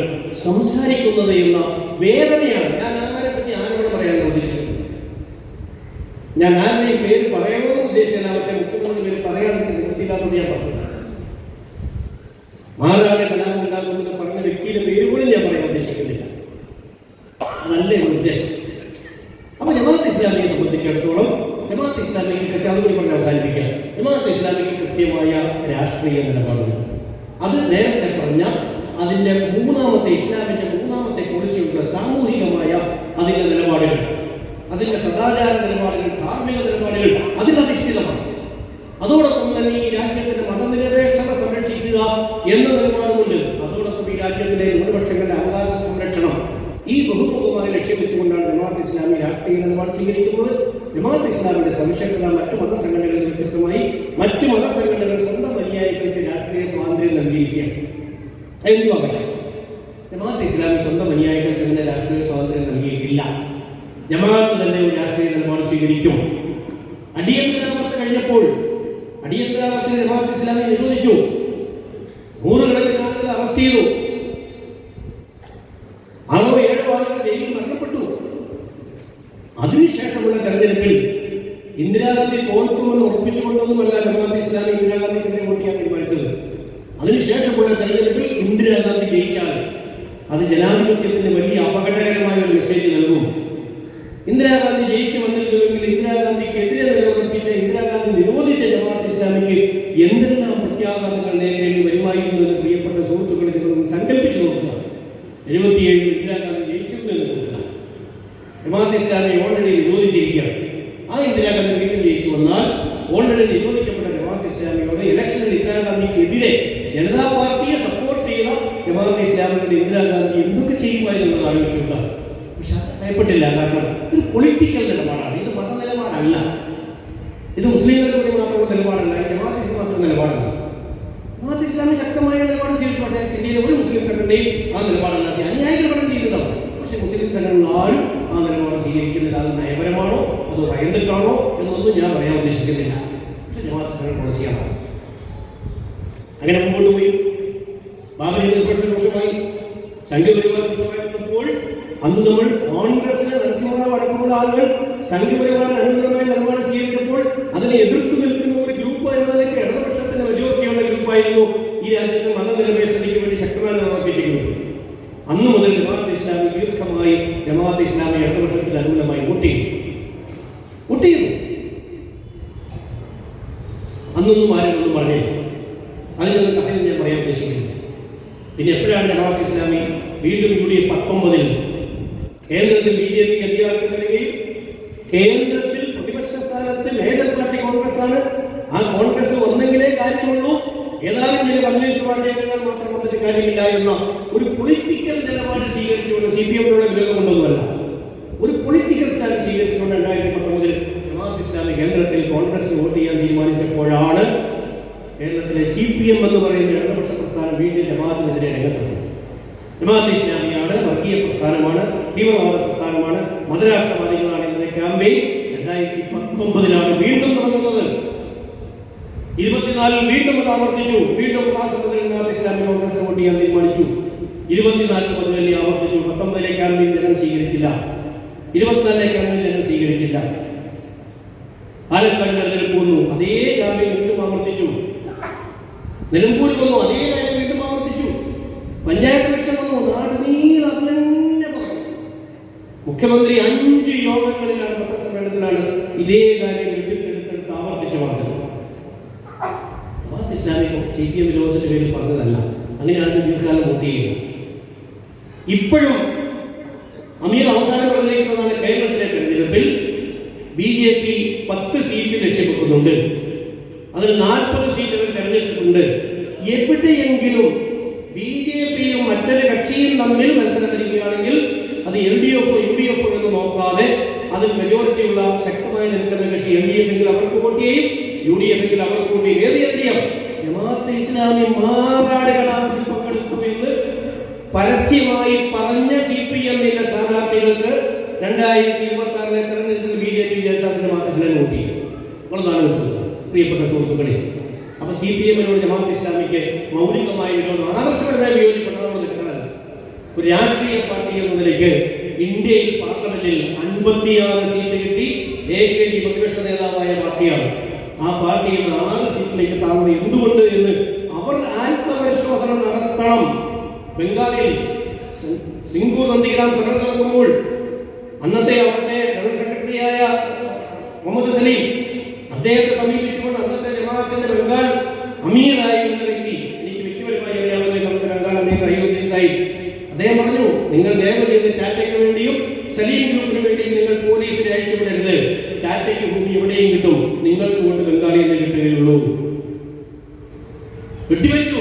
സംസാരിക്കുന്നത് എന്ന വേദനയാണ്. ഞാൻ ആരെ പറ്റി ആരോട് പറയാനാണ് ഉദ്ദേശിക്കുന്നത്? ഞാൻ ആരുടെയും പേര് പറയണമെന്ന് ഉദ്ദേശിച്ചില്ല. പക്ഷേ മുഖ്യമന്ത്രി പേര് പറയാൻ നിവൃത്തിയില്ലാത്തത് ഞാൻ പറഞ്ഞു. മാറാട് കലാപം ഉണ്ടാക്കുമെന്ന് പറഞ്ഞ വ്യക്തിയുടെ പേര് പോലും ഞാൻ പറയാൻ ഉദ്ദേശിക്കുന്നില്ല. അതല്ല എൻ്റെ ഉദ്ദേശം. അപ്പൊ ജമാഅത്തെ ഇസ്ലാമിയെ സംബന്ധിച്ചിടത്തോളം ജമാഅത്തെ ഇസ്ലാമിക്ക് അതുകൂടി പറഞ്ഞ് അവസാനിപ്പിക്കുക. ജമാഅത്തെ ഇസ്ലാമിക്ക് കൃത്യമായ രാഷ്ട്രീയ നിലപാടുണ്ട്. അത് നേരത്തെ പറഞ്ഞ അതിൻ്റെ ഇസ്ലാമിൻ്റെ മൂന്നാമത്തെ പോളിസിയുള്ള സാമൂഹികമായ അതിൻ്റെ നിലപാടുകൾ, അതിൻ്റെ സദാചാര നിലപാടുകൾ, ധാർമ്മിക നിലപാടുകൾ അതിലധിഷ്ഠിതമാണ്. അതോടൊപ്പം തന്നെ ഈ രാജ്യത്തിന്റെ മതനിരപേക്ഷത സംരക്ഷിക്കുക എന്ന നിലപാടുമുണ്ട്. അതോടൊപ്പം ഈ രാജ്യത്തിലെ ന്യൂനപക്ഷങ്ങളുടെ അവകാശ സംരക്ഷണം, ഈ ബഹുമുഖമായി ലക്ഷ്യം വെച്ചുകൊണ്ടാണ് ജമാഅത്തെ ഇസ്ലാമി രാഷ്ട്രീയ നിലപാട് സ്വീകരിക്കുന്നത്. ജമാഅത്തെ ഇസ്ലാമിയുടെ സവിശേഷത മറ്റു മതസംഘടനകളിൽ വ്യത്യസ്തമായി മറ്റു മതസംഘടനകൾ സ്വന്തം അനുയായികൾക്ക് രാഷ്ട്രീയ സ്വാതന്ത്ര്യം നൽകിയിരിക്കുകയാണ്. എന്തുവാകട്ടെ, ജമാഅത്തെ ഇസ്ലാമി സ്വന്തം അനുയായികൾക്ക് അങ്ങനെ രാഷ്ട്രീയ സ്വാതന്ത്ര്യം നൽകിയിട്ടില്ല. ജമാഅത്ത് തന്നെ ഒരു രാഷ്ട്രീയ നിലപാട് സ്വീകരിക്കും. അടിയന്തരാവസ്ഥ കഴിഞ്ഞപ്പോൾ അടിയന്തരാവസ്ഥയിൽ ജമാഅത്തെ ഇസ്ലാമി നിരോധിച്ചു. നൂറുകണക്കിന് ആളുകളെ അറസ്റ്റ് ചെയ്തു. 6-7 ആളുകൾ ജയിലിൽ മരണപ്പെട്ടു. അതിനുശേഷമുള്ള തെരഞ്ഞെടുപ്പിൽ ഇന്ദിരാഗാന്ധി തോൽക്കുമെന്ന് ഉറപ്പിച്ചുകൊണ്ടൊന്നുമല്ല ജമാഅത്തെ ഇസ്ലാമി ഇന്ദിരാഗാന്ധിക്കെതിരെ വോട്ട് ചെയ്യാൻ തീരുമാനിച്ചത്. അതിനുശേഷമുള്ള തെരഞ്ഞെടുപ്പിൽ ഇന്ദിരാഗാന്ധി ജയിച്ചാൽ അത് ജനാധിപത്യത്തിന് വലിയ അപകടകരമായ ഒരു മെസ്സേജ് നൽകും. ഇന്ദിരാഗാന്ധി ജയിച്ചു വന്നിരുന്നുവെങ്കിൽ ഇന്ദിരാഗാന്ധിക്കെതിരെ നിലനിർത്തിച്ച ഇന്ദിരാഗാന്ധി നിരോധിച്ച ജമാഅത്തെ ഇസ്ലാമിക്ക് എന്തെല്ലാം പ്രത്യാഘാതങ്ങൾ നേരിടേണ്ടി വരുമായിരുന്നു എന്ന് പ്രിയപ്പെട്ട സുഹൃത്തുക്കളെ നിങ്ങളൊന്ന് സങ്കല്പിച്ചു നോക്കുക. 77 ഇന്ദിരാഗാന്ധി ജയിച്ചു എന്ന് നോക്കുക. ജമാഅത്തെ ഇസ്ലാമി ഓൾറെഡി നിരോധിച്ചിരിക്കുകയാണ്. ആ ഇന്ദിരാഗാന്ധി വീണ്ടും ജയിച്ചു വന്നാൽ ഓൾറെഡി നിരോധിക്കപ്പെട്ട ജമാഅത്തെ ഇസ്ലാമിയോട് ഇലക്ഷനിൽ ഇന്ദിരാഗാന്ധിക്കെതിരെ ജനതാ പാർട്ടിയെ സപ്പോർട്ട് ചെയ്ത ജമാഅത്തെ ഇസ്ലാമിയുടെ ഇന്ദിരാഗാന്ധി എന്തൊക്കെ ചെയ്യുമായിരുന്നു എന്ന് ആലോചിച്ചു നോക്കാം. പക്ഷെ അത് ഭയപ്പെട്ടില്ല. കാരണം ഇത് പൊളിറ്റിക്കൽ നിലപാടാണ്, ഇത് മത നിലപാടല്ല, ഇത് മുസ്ലിങ്ങൾക്ക് വേണ്ടി മാത്രമുള്ള നിലപാടല്ല, ഇത് ജമാഅത്തെ ഇസ്ലാം മാത്രം നിലപാടല്ല. ജമാഅത്തെ ഇസ്ലാമി ശക്തമായ നിലപാട് സ്വീകരിച്ചു. പക്ഷേ ഇന്ത്യയിലെ ഒരു മുസ്ലിം സംഘടനയും ആ നിലപാടല്ല അനുയായികൾ പണം ചെയ്യുന്നതാണ്. പക്ഷേ മുസ്ലിം സംഘടനകൾ ആരും ആ നിലപാട് സ്വീകരിക്കുന്നില്ല. അത് നയപരമാണോ അതോ ഭയന്നിട്ടാണോ എന്നൊന്നും ഞാൻ പറയാൻ ഉദ്ദേശിക്കുന്നില്ല. പക്ഷെ ജമാഅത്തെ ഇസ്ലാമി പോളിസിയാണ്. അങ്ങനെ മുമ്പോട്ട് പോയി. ബാബരി മസ്ജിദ് രൂക്ഷമായി, സംഘപരിവാർ രൂക്ഷമായിരുന്നപ്പോൾ അന്ന് നമ്മൾ കോൺഗ്രസിലെ നരസിംഹറാവ് അടക്കമുള്ള ആളുകൾ സംഘപരിവാറിന് അനുകൂലമായ നിലപാട് സ്വീകരിച്ചപ്പോൾ അതിനെ എതിർത്ത് നിൽക്കുന്ന ഒരു ഗ്രൂപ്പ് എന്നതിലേക്ക് ഇടതുപക്ഷത്തിന്റെ മെജോറിറ്റിയുള്ള ഗ്രൂപ്പായിരുന്നു ഈ രാജ്യത്തെ മതനിരപേക്ഷതയ്ക്ക് വേണ്ടി ശക്തമായി ഉറപ്പിച്ചിരുന്നത്. അന്ന് മുതൽ ജമാഅത്തെ ഇസ്ലാമി ദീർഘമായി ജമാഅത്തെ ഇസ്ലാമി ഇടതുപക്ഷത്തിന് അനുകൂലമായി വോട്ട് ചെയ്തു. അന്നൊന്നും ആരും ഒന്നും പറഞ്ഞില്ല. അതിനൊന്നും കാര്യം ഞാൻ പറയാൻ ഉദ്ദേശിക്കുന്നില്ല. പിന്നെ എപ്പോഴാണ് ജമാഅത്തെ ഇസ്ലാമി വീണ്ടും UDF 19 കേന്ദ്രത്തിൽ BJP അധികാരത്തിൽ വരികയും കേന്ദ്രത്തിൽ പ്രതിപക്ഷ സ്ഥാനത്ത് മേജർ പാർട്ടി കോൺഗ്രസ് ആണ്. ആ കോൺഗ്രസ് ഒന്നെങ്കിലേ കാര്യമുള്ളൂ, ഏതാനും ചില കമ്മ്യൂണിസ്റ്റ് പാർട്ടികൾ മാത്രം വന്നിട്ട് കാര്യമില്ല എന്ന ഒരു പൊളിറ്റിക്കൽ നിലപാട് സ്വീകരിച്ചുകൊണ്ട് CPM-നുള്ള വിരോധം കൊണ്ടൊന്നുമല്ല, ഒരു പൊളിറ്റിക്കൽ സ്റ്റാൻഡ് സ്വീകരിച്ചുകൊണ്ട് 2019 ജമാഅത്തെ ഇസ്ലാമി കേന്ദ്രത്തിൽ കോൺഗ്രസ് വോട്ട് ചെയ്യാൻ തീരുമാനിച്ചപ്പോഴാണ് കേരളത്തിലെ CPM എന്ന് പറയുന്ന ഇടതുപക്ഷ പ്രസ്ഥാനം വീണ്ടും ജമാഅത്തിനെതിരെ രംഗത്തുണ്ട്. ജമാഅത്തെ ഇസ്ലാമിയാണ് വർഗീയ പ്രസ്ഥാനമാണ്, തീവ്രവാദ പ്രസ്ഥാനമാണ്, മതരാഷ്ട്രവാദികളാണ് എന്ന ക്യാമ്പയിൻ 2019 വീണ്ടും തുടങ്ങുന്നത്. 24 വീണ്ടും അത് ആവർത്തിച്ചു. വീണ്ടും ജമാഅത്തെ ഇസ്ലാമി കോൺഗ്രസ് വോട്ട് ചെയ്യാൻ തീരുമാനിച്ചു. 24 മുതൽ തന്നെ ആവർത്തിച്ചു. 19 ക്യാമ്പയിൻ ജനം സ്വീകരിച്ചില്ല, 24 ക്യാമ്പയിൻ ജനം സ്വീകരിച്ചില്ല. പാലക്കാട് തെരഞ്ഞെടുപ്പ് വന്നു, അതേ ക്യാമ്പയിൻ വീണ്ടും ആവർത്തിച്ചു. നിലമ്പൂരിൽ വന്നു, അതേ കാര്യം വീണ്ടും ആവർത്തിച്ചു. പഞ്ചായത്ത് ഇലക്ഷൻ വന്നു, നാട് നീളം അത് തന്നെ പറഞ്ഞു. മുഖ്യമന്ത്രി 5 യോഗങ്ങളിലാണ്, പത്രസമ്മേളനത്തിലാണ് ഇതേ കാര്യം എടുത്തെടുത്ത് ആവർത്തിച്ചു പറഞ്ഞത്. ജമാഅത്തെ ഇസ്ലാമി CPM വിരോധത്തിന്റെ പേരിൽ പറഞ്ഞതല്ല. അങ്ങനെയാണ് ദീർഘകാലം വോട്ട് ചെയ്യുന്നത്. ഇപ്പോഴും അമീർ അവസാനം പറഞ്ഞിരിക്കുന്നതാണ് കേരളത്തിലെ തെരഞ്ഞെടുപ്പിൽ BJP 10 സീറ്റ് ലക്ഷ്യമെടുക്കുന്നുണ്ട്. അതിൽ 40 സീറ്റുകൾ തെരഞ്ഞെടുത്തിട്ടുണ്ട്. എവിടെയെങ്കിലും BJP-യും മറ്റൊരു കക്ഷിയും തമ്മിൽ മത്സരത്തിരിക്കുകയാണെങ്കിൽ അത് LDF UDF എന്ന് നോക്കാതെ അതിൽ മെജോറിറ്റിയുള്ള ശക്തമായി നിൽക്കുന്ന കക്ഷി LDF-എങ്കിൽ അവർക്ക് വോട്ട് ചെയ്യും, UDF-എങ്കിൽ അവർക്ക് വോട്ട് ചെയ്യും. ഏത് LDF? ജമാഅത്തെ ഇസ്ലാമി മാറാട് കലാപത്തിൽ പങ്കെടുത്തു എന്ന് പരസ്യമായി പറഞ്ഞ CPM-ന്റെ സ്ഥാനാർത്ഥികൾക്ക് 2026 തെരഞ്ഞെടുപ്പിൽ BJP ജയിച്ചാൽ ജമാഅത്തെ ഇസ്ലാമി വോട്ട് ചെയ്യും. നിങ്ങളൊന്ന് ആലോചിച്ചു പ്രിയപ്പെട്ട സുഹൃത്തുക്കളെ. അപ്പൊ CPM-നോട് ജമാഅത്തെ ഇസ്ലാമിക്ക് മൗലികമായ വിരോധം, ആദർശപരമായ വിയോജിപ്പെട്ടതാണ് നിൽക്കുന്നത്. ഒരു രാഷ്ട്രീയ പാർട്ടി എന്ന നിലയ്ക്ക് ഇന്ത്യയിൽ പാർലമെന്റിൽ 56 സീറ്റ് കിട്ടി. AKG പ്രതിപക്ഷ നേതാവായ പാർട്ടിയാണ്. ആ പാർട്ടിയിൽ നിന്ന് 6 സീറ്റിലേക്ക് താഴ്ന്നത് എന്തുകൊണ്ട് എന്ന് അവർ ആത്മപരിശോധന നടത്തണം. ബംഗാളിൽ സിംഗു നന്ദിഗ്രാം സമരം നടക്കുമ്പോൾ അന്നത്തെ അവിടുത്തെ ജനറൽ സെക്രട്ടറിയായ മുഹമ്മദ് സലീം അദ്ദേഹം പറഞ്ഞു, നിങ്ങൾ ദയവ് ചെയ്ത് ടാറ്റയ്ക്ക് വേണ്ടിയും സലീം ഗ്രൂപ്പിന് വേണ്ടിയും നിങ്ങൾ പോലീസിനെ അയച്ചുവിടരുത്. ടാറ്റയ്ക്ക് ഭൂമി എവിടെയും കിട്ടും, നിങ്ങൾക്ക് കൊണ്ട് ബംഗാളിയിൽ നിന്ന് കിട്ടുകയുള്ളൂ. വെട്ടിവെച്ചു.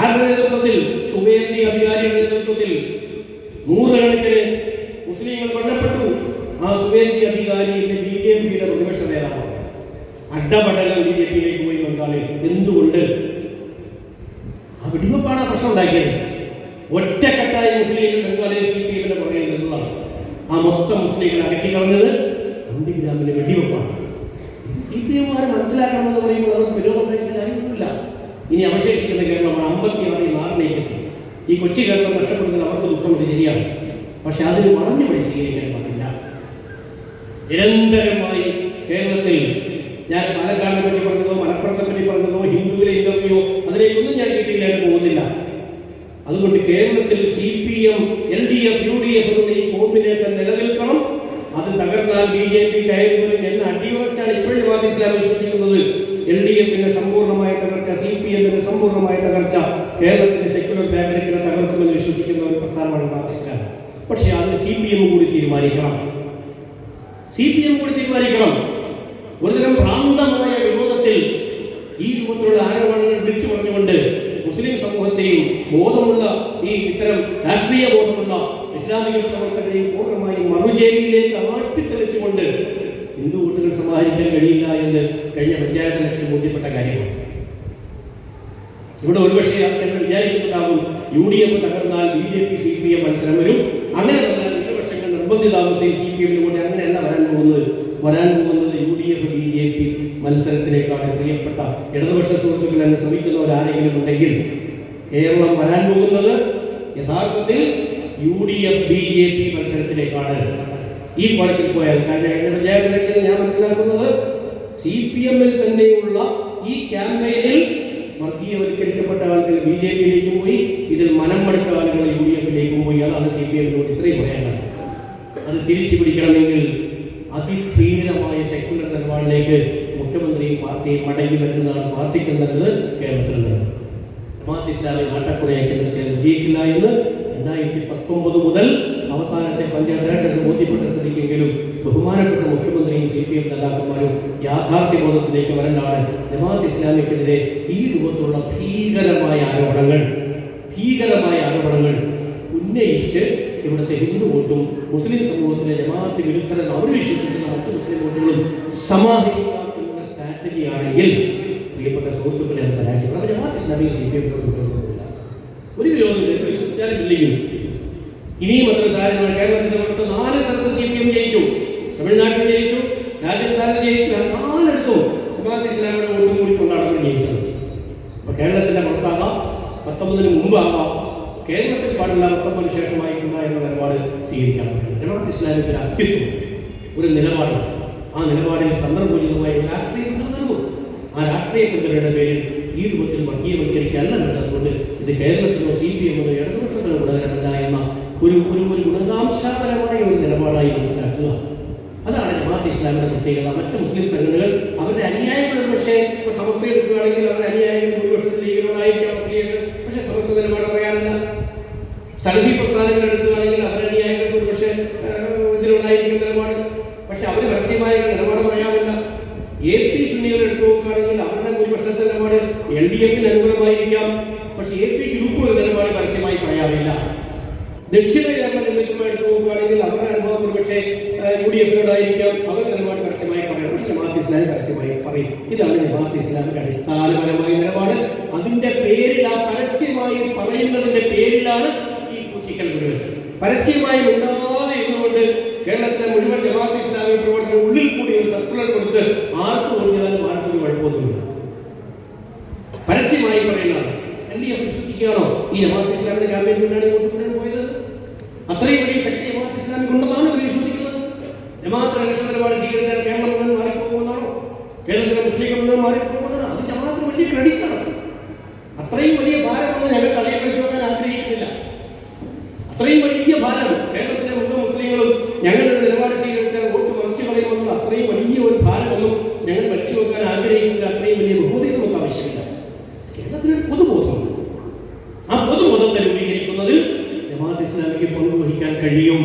ആരുടെ നേതൃത്വത്തിൽ? സുവേന്ദി അധികാരിയുടെ നേതൃത്വത്തിൽ നൂറുകണക്കിന് മുസ്ലിങ്ങൾ കൊല്ലപ്പെട്ടു. ആ സുവേന്ദി അധികാരിയുടെ BJPയുടെ പ്രതിപക്ഷ നേതാവ് അഡ്ഡപടലം BJPയിലേക്ക് പോയി ബംഗാളിൽ. എന്തുകൊണ്ട്? ആ വെടിവെപ്പാണ് പ്രശ്നം ഉണ്ടാക്കിയത്. ഒറ്റക്കെട്ടായി മുസ്ലിങ്ങൾ ബംഗാളിൽ CPM പുറകിൽ നിന്നതാണ്. ആ മൊത്തം മുസ്ലിങ്ങളെ അകറ്റിക്കളഞ്ഞത് നന്ദിഗ്രാമിന്റെ വെടിവെപ്പാണ്. CPM-കാരെ മനസ്സിലാക്കണമെന്ന് പറയുമ്പോൾ അവർക്ക് വിരോധം കാര്യമൊന്നുമില്ല. ഇനി അവശേഷിക്കുന്ന കേരളമാണ് 56 മാറിലേക്കെത്തി. ഈ കൊച്ചി കേരളം നഷ്ടപ്പെടുന്നത് അവർക്ക് ദുഃഖമുണ്ട്, ശരിയാണ്. പക്ഷെ അതിന് വളഞ്ഞു വഴി സ്വീകരിക്കാൻ പാടില്ല. നിരന്തരമായി കേരളത്തിൽ, ഞാൻ പാലക്കാടിനെ പറ്റി പറഞ്ഞതോ മലപ്പുറത്തെ പറ്റി പറഞ്ഞതോ ഹിന്ദുവിലെ ഇന്റർവ്യൂ അതിലേക്കൊന്നും ഞാൻ കിട്ടിയില്ലാതെ പോകുന്നില്ല. അതുകൊണ്ട് കേരളത്തിൽ CPM, LDF, UDF എന്ന ഈ കോമ്പിനേഷൻ നിലനിൽക്കണം. അത് തകർന്നാൽ BJP കയറി വരും എന്ന് അടിയുറച്ചാണ് ഇപ്പോഴും ജമാഅത്ത് ഇസ്ലാമി വിശ്വസിക്കുന്നത്. LDF-ന്റെ സമ്പൂർണ്ണമായ തകർച്ച, CPM-ന്റെ സമ്പൂർണ്ണമായ തകർച്ച കേരളത്തിന്റെ സെക്യുലർ ഫാബ്രിക്കിനെ തകർക്കുമെന്ന് വിശ്വസിക്കുന്ന ഒരു പ്രസ്ഥാനമാണ് ജമാഅത്ത് ഇസ്ലാമി. പക്ഷേ അതിന് CPM കൂടി തീരുമാനിക്കണം. ഒരുതരം ഭ്രാന്തമായ വിരോധത്തിൽ ഈ രൂപത്തിലുള്ള ആരോപണങ്ങൾ വിളിച്ചു പറഞ്ഞുകൊണ്ട് മുസ്ലിം സമൂഹത്തെയും ബോധമുള്ള ഇത്തരം രാഷ്ട്രീയ ബോധമുള്ള ഇസ്ലാമിക പ്രവർത്തകരെയും പൂർണ്ണമായും മറുചേരിയിലേക്ക് ആട്ടിത്തെളിച്ചുകൊണ്ട് ഹിന്ദു വോട്ടുകൾ സമാഹരിക്കാൻ കഴിയില്ല എന്ന് കഴിഞ്ഞ പഞ്ചായത്ത് ഇലക്ഷൻ ബോധ്യപ്പെട്ട കാര്യമാണ്. ഇവിടെ ഒരുപക്ഷെ ചിലർ വിചാരിക്കുന്നുണ്ടാകും, UDF തകർന്നാൽ BJP CPM മത്സരം വരും. അങ്ങനെ വന്നാൽ ന്യൂനപക്ഷങ്ങൾ നിർബന്ധിതാവസ്ഥയിൽ CPM-ന് കൂടി അങ്ങനെയല്ല വരാൻ പോകുന്നത് UDF BJP മത്സരത്തിലേക്കാണ്. പ്രിയപ്പെട്ട ഇടതുപക്ഷ സുഹൃത്തുക്കൾ എന്നെ ശ്രമിക്കുന്നവരാരെങ്കിലും ഉണ്ടെങ്കിൽ, കേരളം വരാൻ പോകുന്നത് യഥാർത്ഥത്തിൽ UDF BJP മത്സരത്തിലേക്കാണ്. ഈ കോലത്തിൽ പോയാൽ, കാരണം കഴിഞ്ഞ പഞ്ചായത്ത് ഇലക്ഷനിൽ ഞാൻ മനസ്സിലാക്കുന്നത് CPM-ൽ തന്നെയുള്ള ഈ ക്യാമ്പയിനിൽ വർഗീയവൽക്കരിക്കപ്പെട്ട ആളുകൾ BJP-യിലേക്കും പോയി, ഇതിൽ മനം മടുത്ത ആളുകൾ UDF-ലേക്കും പോയി. അതാണ് CPM-നോട് ഇത്രയും പറയാനുള്ളത്. അത് തിരിച്ചു പിടിക്കണമെങ്കിൽ അതിധീരമായ സെക്യുലർ നിലപാടിലേക്ക് മുഖ്യമന്ത്രിയും പാർട്ടിയും മടങ്ങി വരുന്നതാണ് പാർട്ടിക്ക് നല്ലത്, കേരളത്തിൽ നല്ലത്. ജമാഅത്ത് ഇസ്ലാമി നാട്ടക്കുറയാക്കി നിർത്തിയാൽ വിജയിക്കില്ല എന്ന് 2019 മുതൽ അവസാനത്തെ പഞ്ചായത്ത് ഇലക്ഷൻ ബോധ്യപ്പെട്ട സ്ഥിതിക്കെങ്കിലും ബഹുമാനപ്പെട്ട മുഖ്യമന്ത്രിയും CPM നേതാക്കന്മാരും യാഥാർത്ഥ്യബോധത്തിലേക്ക് വരേണ്ടതാണ്. ജമാഅത്ത് ഇസ്ലാമിക്കെതിരെ ഈ രൂപത്തിലുള്ള ഭീകരമായ ആരോപണങ്ങൾ ഉന്നയിച്ച് ഇവിടുത്തെ ഹിന്ദു വോട്ടും മുസ്ലിം സമൂഹത്തിലെ ജമാഅത്ത് വിരുദ്ധരെന്ന് അവർ വിശ്വസിക്കുന്ന മറ്റു മുസ്ലിം വോട്ടുകളും സമാഹരിക്കാനുള്ള സ്ട്രാറ്റജി ആണെങ്കിൽ പ്രിയപ്പെട്ട സുഹൃത്തുക്കളെ അത് പരാജയപ്പെടും. അപ്പോൾ ജമാഅത്ത് ഇസ്ലാമി CPM ഒരു വിരോധമില്ല, വിശ്വസിച്ചാലും ഇല്ലെങ്കിലും. ഇനിയും അത്ര സാഹചര്യമാണ്. കേരളത്തിന്റെ പുറത്ത് 4 സ്ഥലത്ത് CPM ജയിച്ചു. തമിഴ്നാട്ടിൽ ജയിച്ചു, രാജസ്ഥാനിൽ ജയിച്ചു. 4ഇടത്തും ജമാഅത്ത് ഇസ്ലാമിയുടെ വോട്ടും കൂടി കൊണ്ടാണ് അവർ ജയിച്ചത്. അപ്പോൾ കേരളത്തിന്റെ പുറത്താകാം, 19-ന് മുമ്പാകാം, കേരളത്തിൽ പാടില്ല, 19-ന് ശേഷമായിട്ടില്ല എന്ന നിലപാട് സ്വീകരിക്കാൻ പറ്റില്ല. ജമാഅത്ത് ഇസ്ലാമിന്റെ അസ്തിത്വം, ഒരു നിലപാട്, ആ നിലപാടിൽ സന്ദർഭോചിതമായ ഒരു രാഷ്ട്രീയ പിന്തുണ നൽകും. ആ രാഷ്ട്രീയ പിന്തുണയുടെ പേരിൽ ഈ രൂപത്തിൽ വർഗീയവൽക്കരിക്കല്ല വേണ്ടതുകൊണ്ട് ഇത് കേരളത്തിലോ CPM-നോ ഇടതുപക്ഷത്തിനോ ഗുണകരമല്ല എന്ന ഒരു ഗുണകാംശപരമായ ഒരു നിലപാടായി മനസ്സിലാക്കുക. അതാണ് ജമാഅത്ത് ഇസ്ലാമിന്റെ പ്രത്യേകത. മറ്റ് മുസ്ലിം സംഘടനകൾ അവരുടെ അനുയായികൾ പക്ഷേ ഇപ്പോൾ സമസ്ത എടുക്കുകയാണെങ്കിൽ അവരുടെ അനുയായികൾ ഭൂരിപക്ഷത്തിൽ ലീഗിനോടായിരിക്കാം അഫിലിയേഷൻ, പക്ഷേ സമസ്ത നിലപാട് പറയാറില്ല. സലഫി പ്രസ്ഥാനങ്ങൾ എടുക്കുകയാണെങ്കിൽ അവരുടെ അനുയായികൾക്ക് ഒരു പക്ഷേ ഇതിനോടായിരിക്കും നിലപാട്, പക്ഷെ അവർ പരസ്യമായ നിലപാട് പറയാറില്ല. AP സുന്നികൾ എടുത്തു നോക്കുകയാണെങ്കിൽ അവരുടെ ഭൂരിപക്ഷത്തെ നിലപാട് LDF-ന് അനുകൂലമായിരിക്കാം, പക്ഷെ AP ഗ്രൂപ്പ് ഒരു നിലപാട് പരസ്യമായി പറയാറില്ല. ദക്ഷിണ കേരള നിമിത്തമായി എടുത്തു നോക്കുകയാണെങ്കിൽ അവരുടെ അനുഭവം ഒരുപക്ഷെ UDF-നോടായിരിക്കാം, അവരുടെ നിലപാട് പരസ്യമായി പറയാം, പക്ഷെ ജമാഅത്ത് ഇസ്ലാമി പരസ്യമായി പറയും. ഇതാണ് ജമാഅത്ത് ഇസ്ലാമിന്റെ അടിസ്ഥാനപരമായ നിലപാട്. അതിന്റെ പേരിൽ, ആ പരസ്യമായി പറയുന്നതിന്റെ പേരിലാണ് ഈ പൂശിക്കൽ മുഴുവൻ. പരസ്യമായി ഉണ്ടാതെ ഇരുന്നുകൊണ്ട് കേരളത്തിലെ മുഴുവൻ ജമാഅത്ത് ഇസ്ലാമി പ്രവർത്തകർ ഉള്ളിൽ കൂടി ഒരു സർക്കുലർ കൊടുത്ത് ആർക്ക് ഓടിയാലും ആർക്കൊരു കുഴപ്പമൊന്നുമില്ല. പരസ്യമായി പറയുന്നതാണ്. LDF വിശ്വസിക്കുകയാണോ ഈ ജമാഅത്ത് ഇസ്ലാമിന്റെ ക്യാമ്പയിൻ കൊണ്ടാണ് ഇങ്ങോട്ട് പോയത്? അത്രയും വലിയ ശക്തി ജമാഅത്ത് ഇസ്ലാമിക്കുണ്ടെന്നാണ് ഇവർ വിശ്വസിക്കുന്നത്. ജമാഅത്ത് ഇലക്ഷൻ നിലപാട് സ്വീകരിച്ചാൽ കേരളം മുഴുവൻ മാറിപ്പോകുന്നതാണോ? കേരളത്തിലെ മുസ്ലിം മുഴുവൻ മാറിപ്പോകുന്നതാണോ? അത് ജമാഅത്തിന് വലിയ ക്രെഡിറ്റാണ്. അത്രയും വലിയ ഭാരമൊന്നും ഞങ്ങൾ തലയിൽ വെച്ച് നോക്കാൻ ആഗ്രഹിക്കുന്നില്ല. അത്രയും വലിയ ഭാരം കേരളത്തിലെ മുഴുവൻ മുസ്ലിങ്ങളും ഞങ്ങളുടെ നിലപാട് സ്വീകരിച്ചാൽ വോട്ട് മറിച്ചു കളയുമെന്നുള്ള അത്രയും വലിയ ഒരു ഭാരമൊന്നും ഞങ്ങൾ വെച്ചു വെക്കാൻ ആഗ്രഹിക്കുന്നത്. അത്രയും വലിയ ബഹുമതി നമുക്ക് ആവശ്യമില്ല. കേരളത്തിലൊരു പൊതുബോധമുണ്ട്. ആ പൊതുബോധത്തെ രൂപീകരിക്കുന്നതിൽ ജമാഅത്ത് കഴിയും.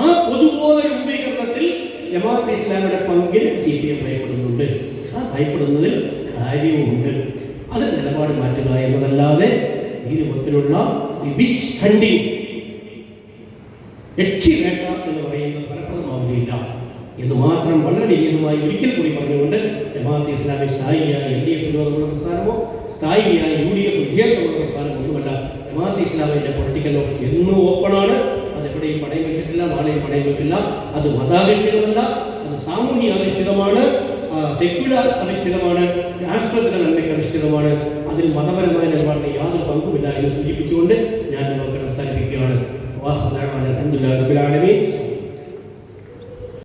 ആ പൊതുബോധ രൂപീകരണത്തിൽ ജമാഅത്തെ ഇസ്ലാമിയുടെ പങ്കിൽ CPM ഭയപ്പെടുന്നുണ്ട്. ആ ഭയപ്പെടുന്നതിൽ കാര്യവുമുണ്ട്. അതിന് നിലപാട് മാറ്റുക എന്നതല്ലാതെ ഈ രൂപത്തിലുള്ള വിച്ച് ഹണ്ടിങ്, വേട്ട എന്ന് പറയുന്നത് ഫലപ്രദമാവുകയില്ല എന്ന് മാത്രം വളരെ വിനീതമായി ഒരിക്കൽ കൂടി പറഞ്ഞുകൊണ്ട് ജമാഅത്തെ ഇസ്ലാമി സ്ഥായിയായ LDF വിരോധമുള്ള പ്രസ്ഥാനമോ സ്ഥായിയായ UDF വിധേയത്വമുള്ള പ്രസ്ഥാനമോ ഒന്നുമല്ല. ജമാഅത്തെ ഇസ്ലാമിന്റെ പൊളിറ്റിക്കൽ ഓപ്ഷൻ എന്നും ഓപ്പണാണ്. അതെവിടെയും പണയം വെച്ചിട്ടില്ല, നാളെയും പണയം വെക്കില്ല. അത് മതാധിഷ്ഠിതമല്ല, അത് സാമൂഹിക അധിഷ്ഠിതമാണ്, സെക്യുലർ അധിഷ്ഠിതമാണ്, രാഷ്ട്രത്തിന്റെ നന്മയ്ക്ക് അധിഷ്ഠിതമാണ്. അതിൽ മതപരമായ നിലപാടിന് യാതൊരു പങ്കുമില്ല എന്ന് സൂചിപ്പിച്ചുകൊണ്ട് ഞാൻ നമുക്ക് അവസാനിപ്പിക്കുകയാണ്. അൽഹംദുലില്ലാഹി റബ്ബിൽ ആലമീൻ.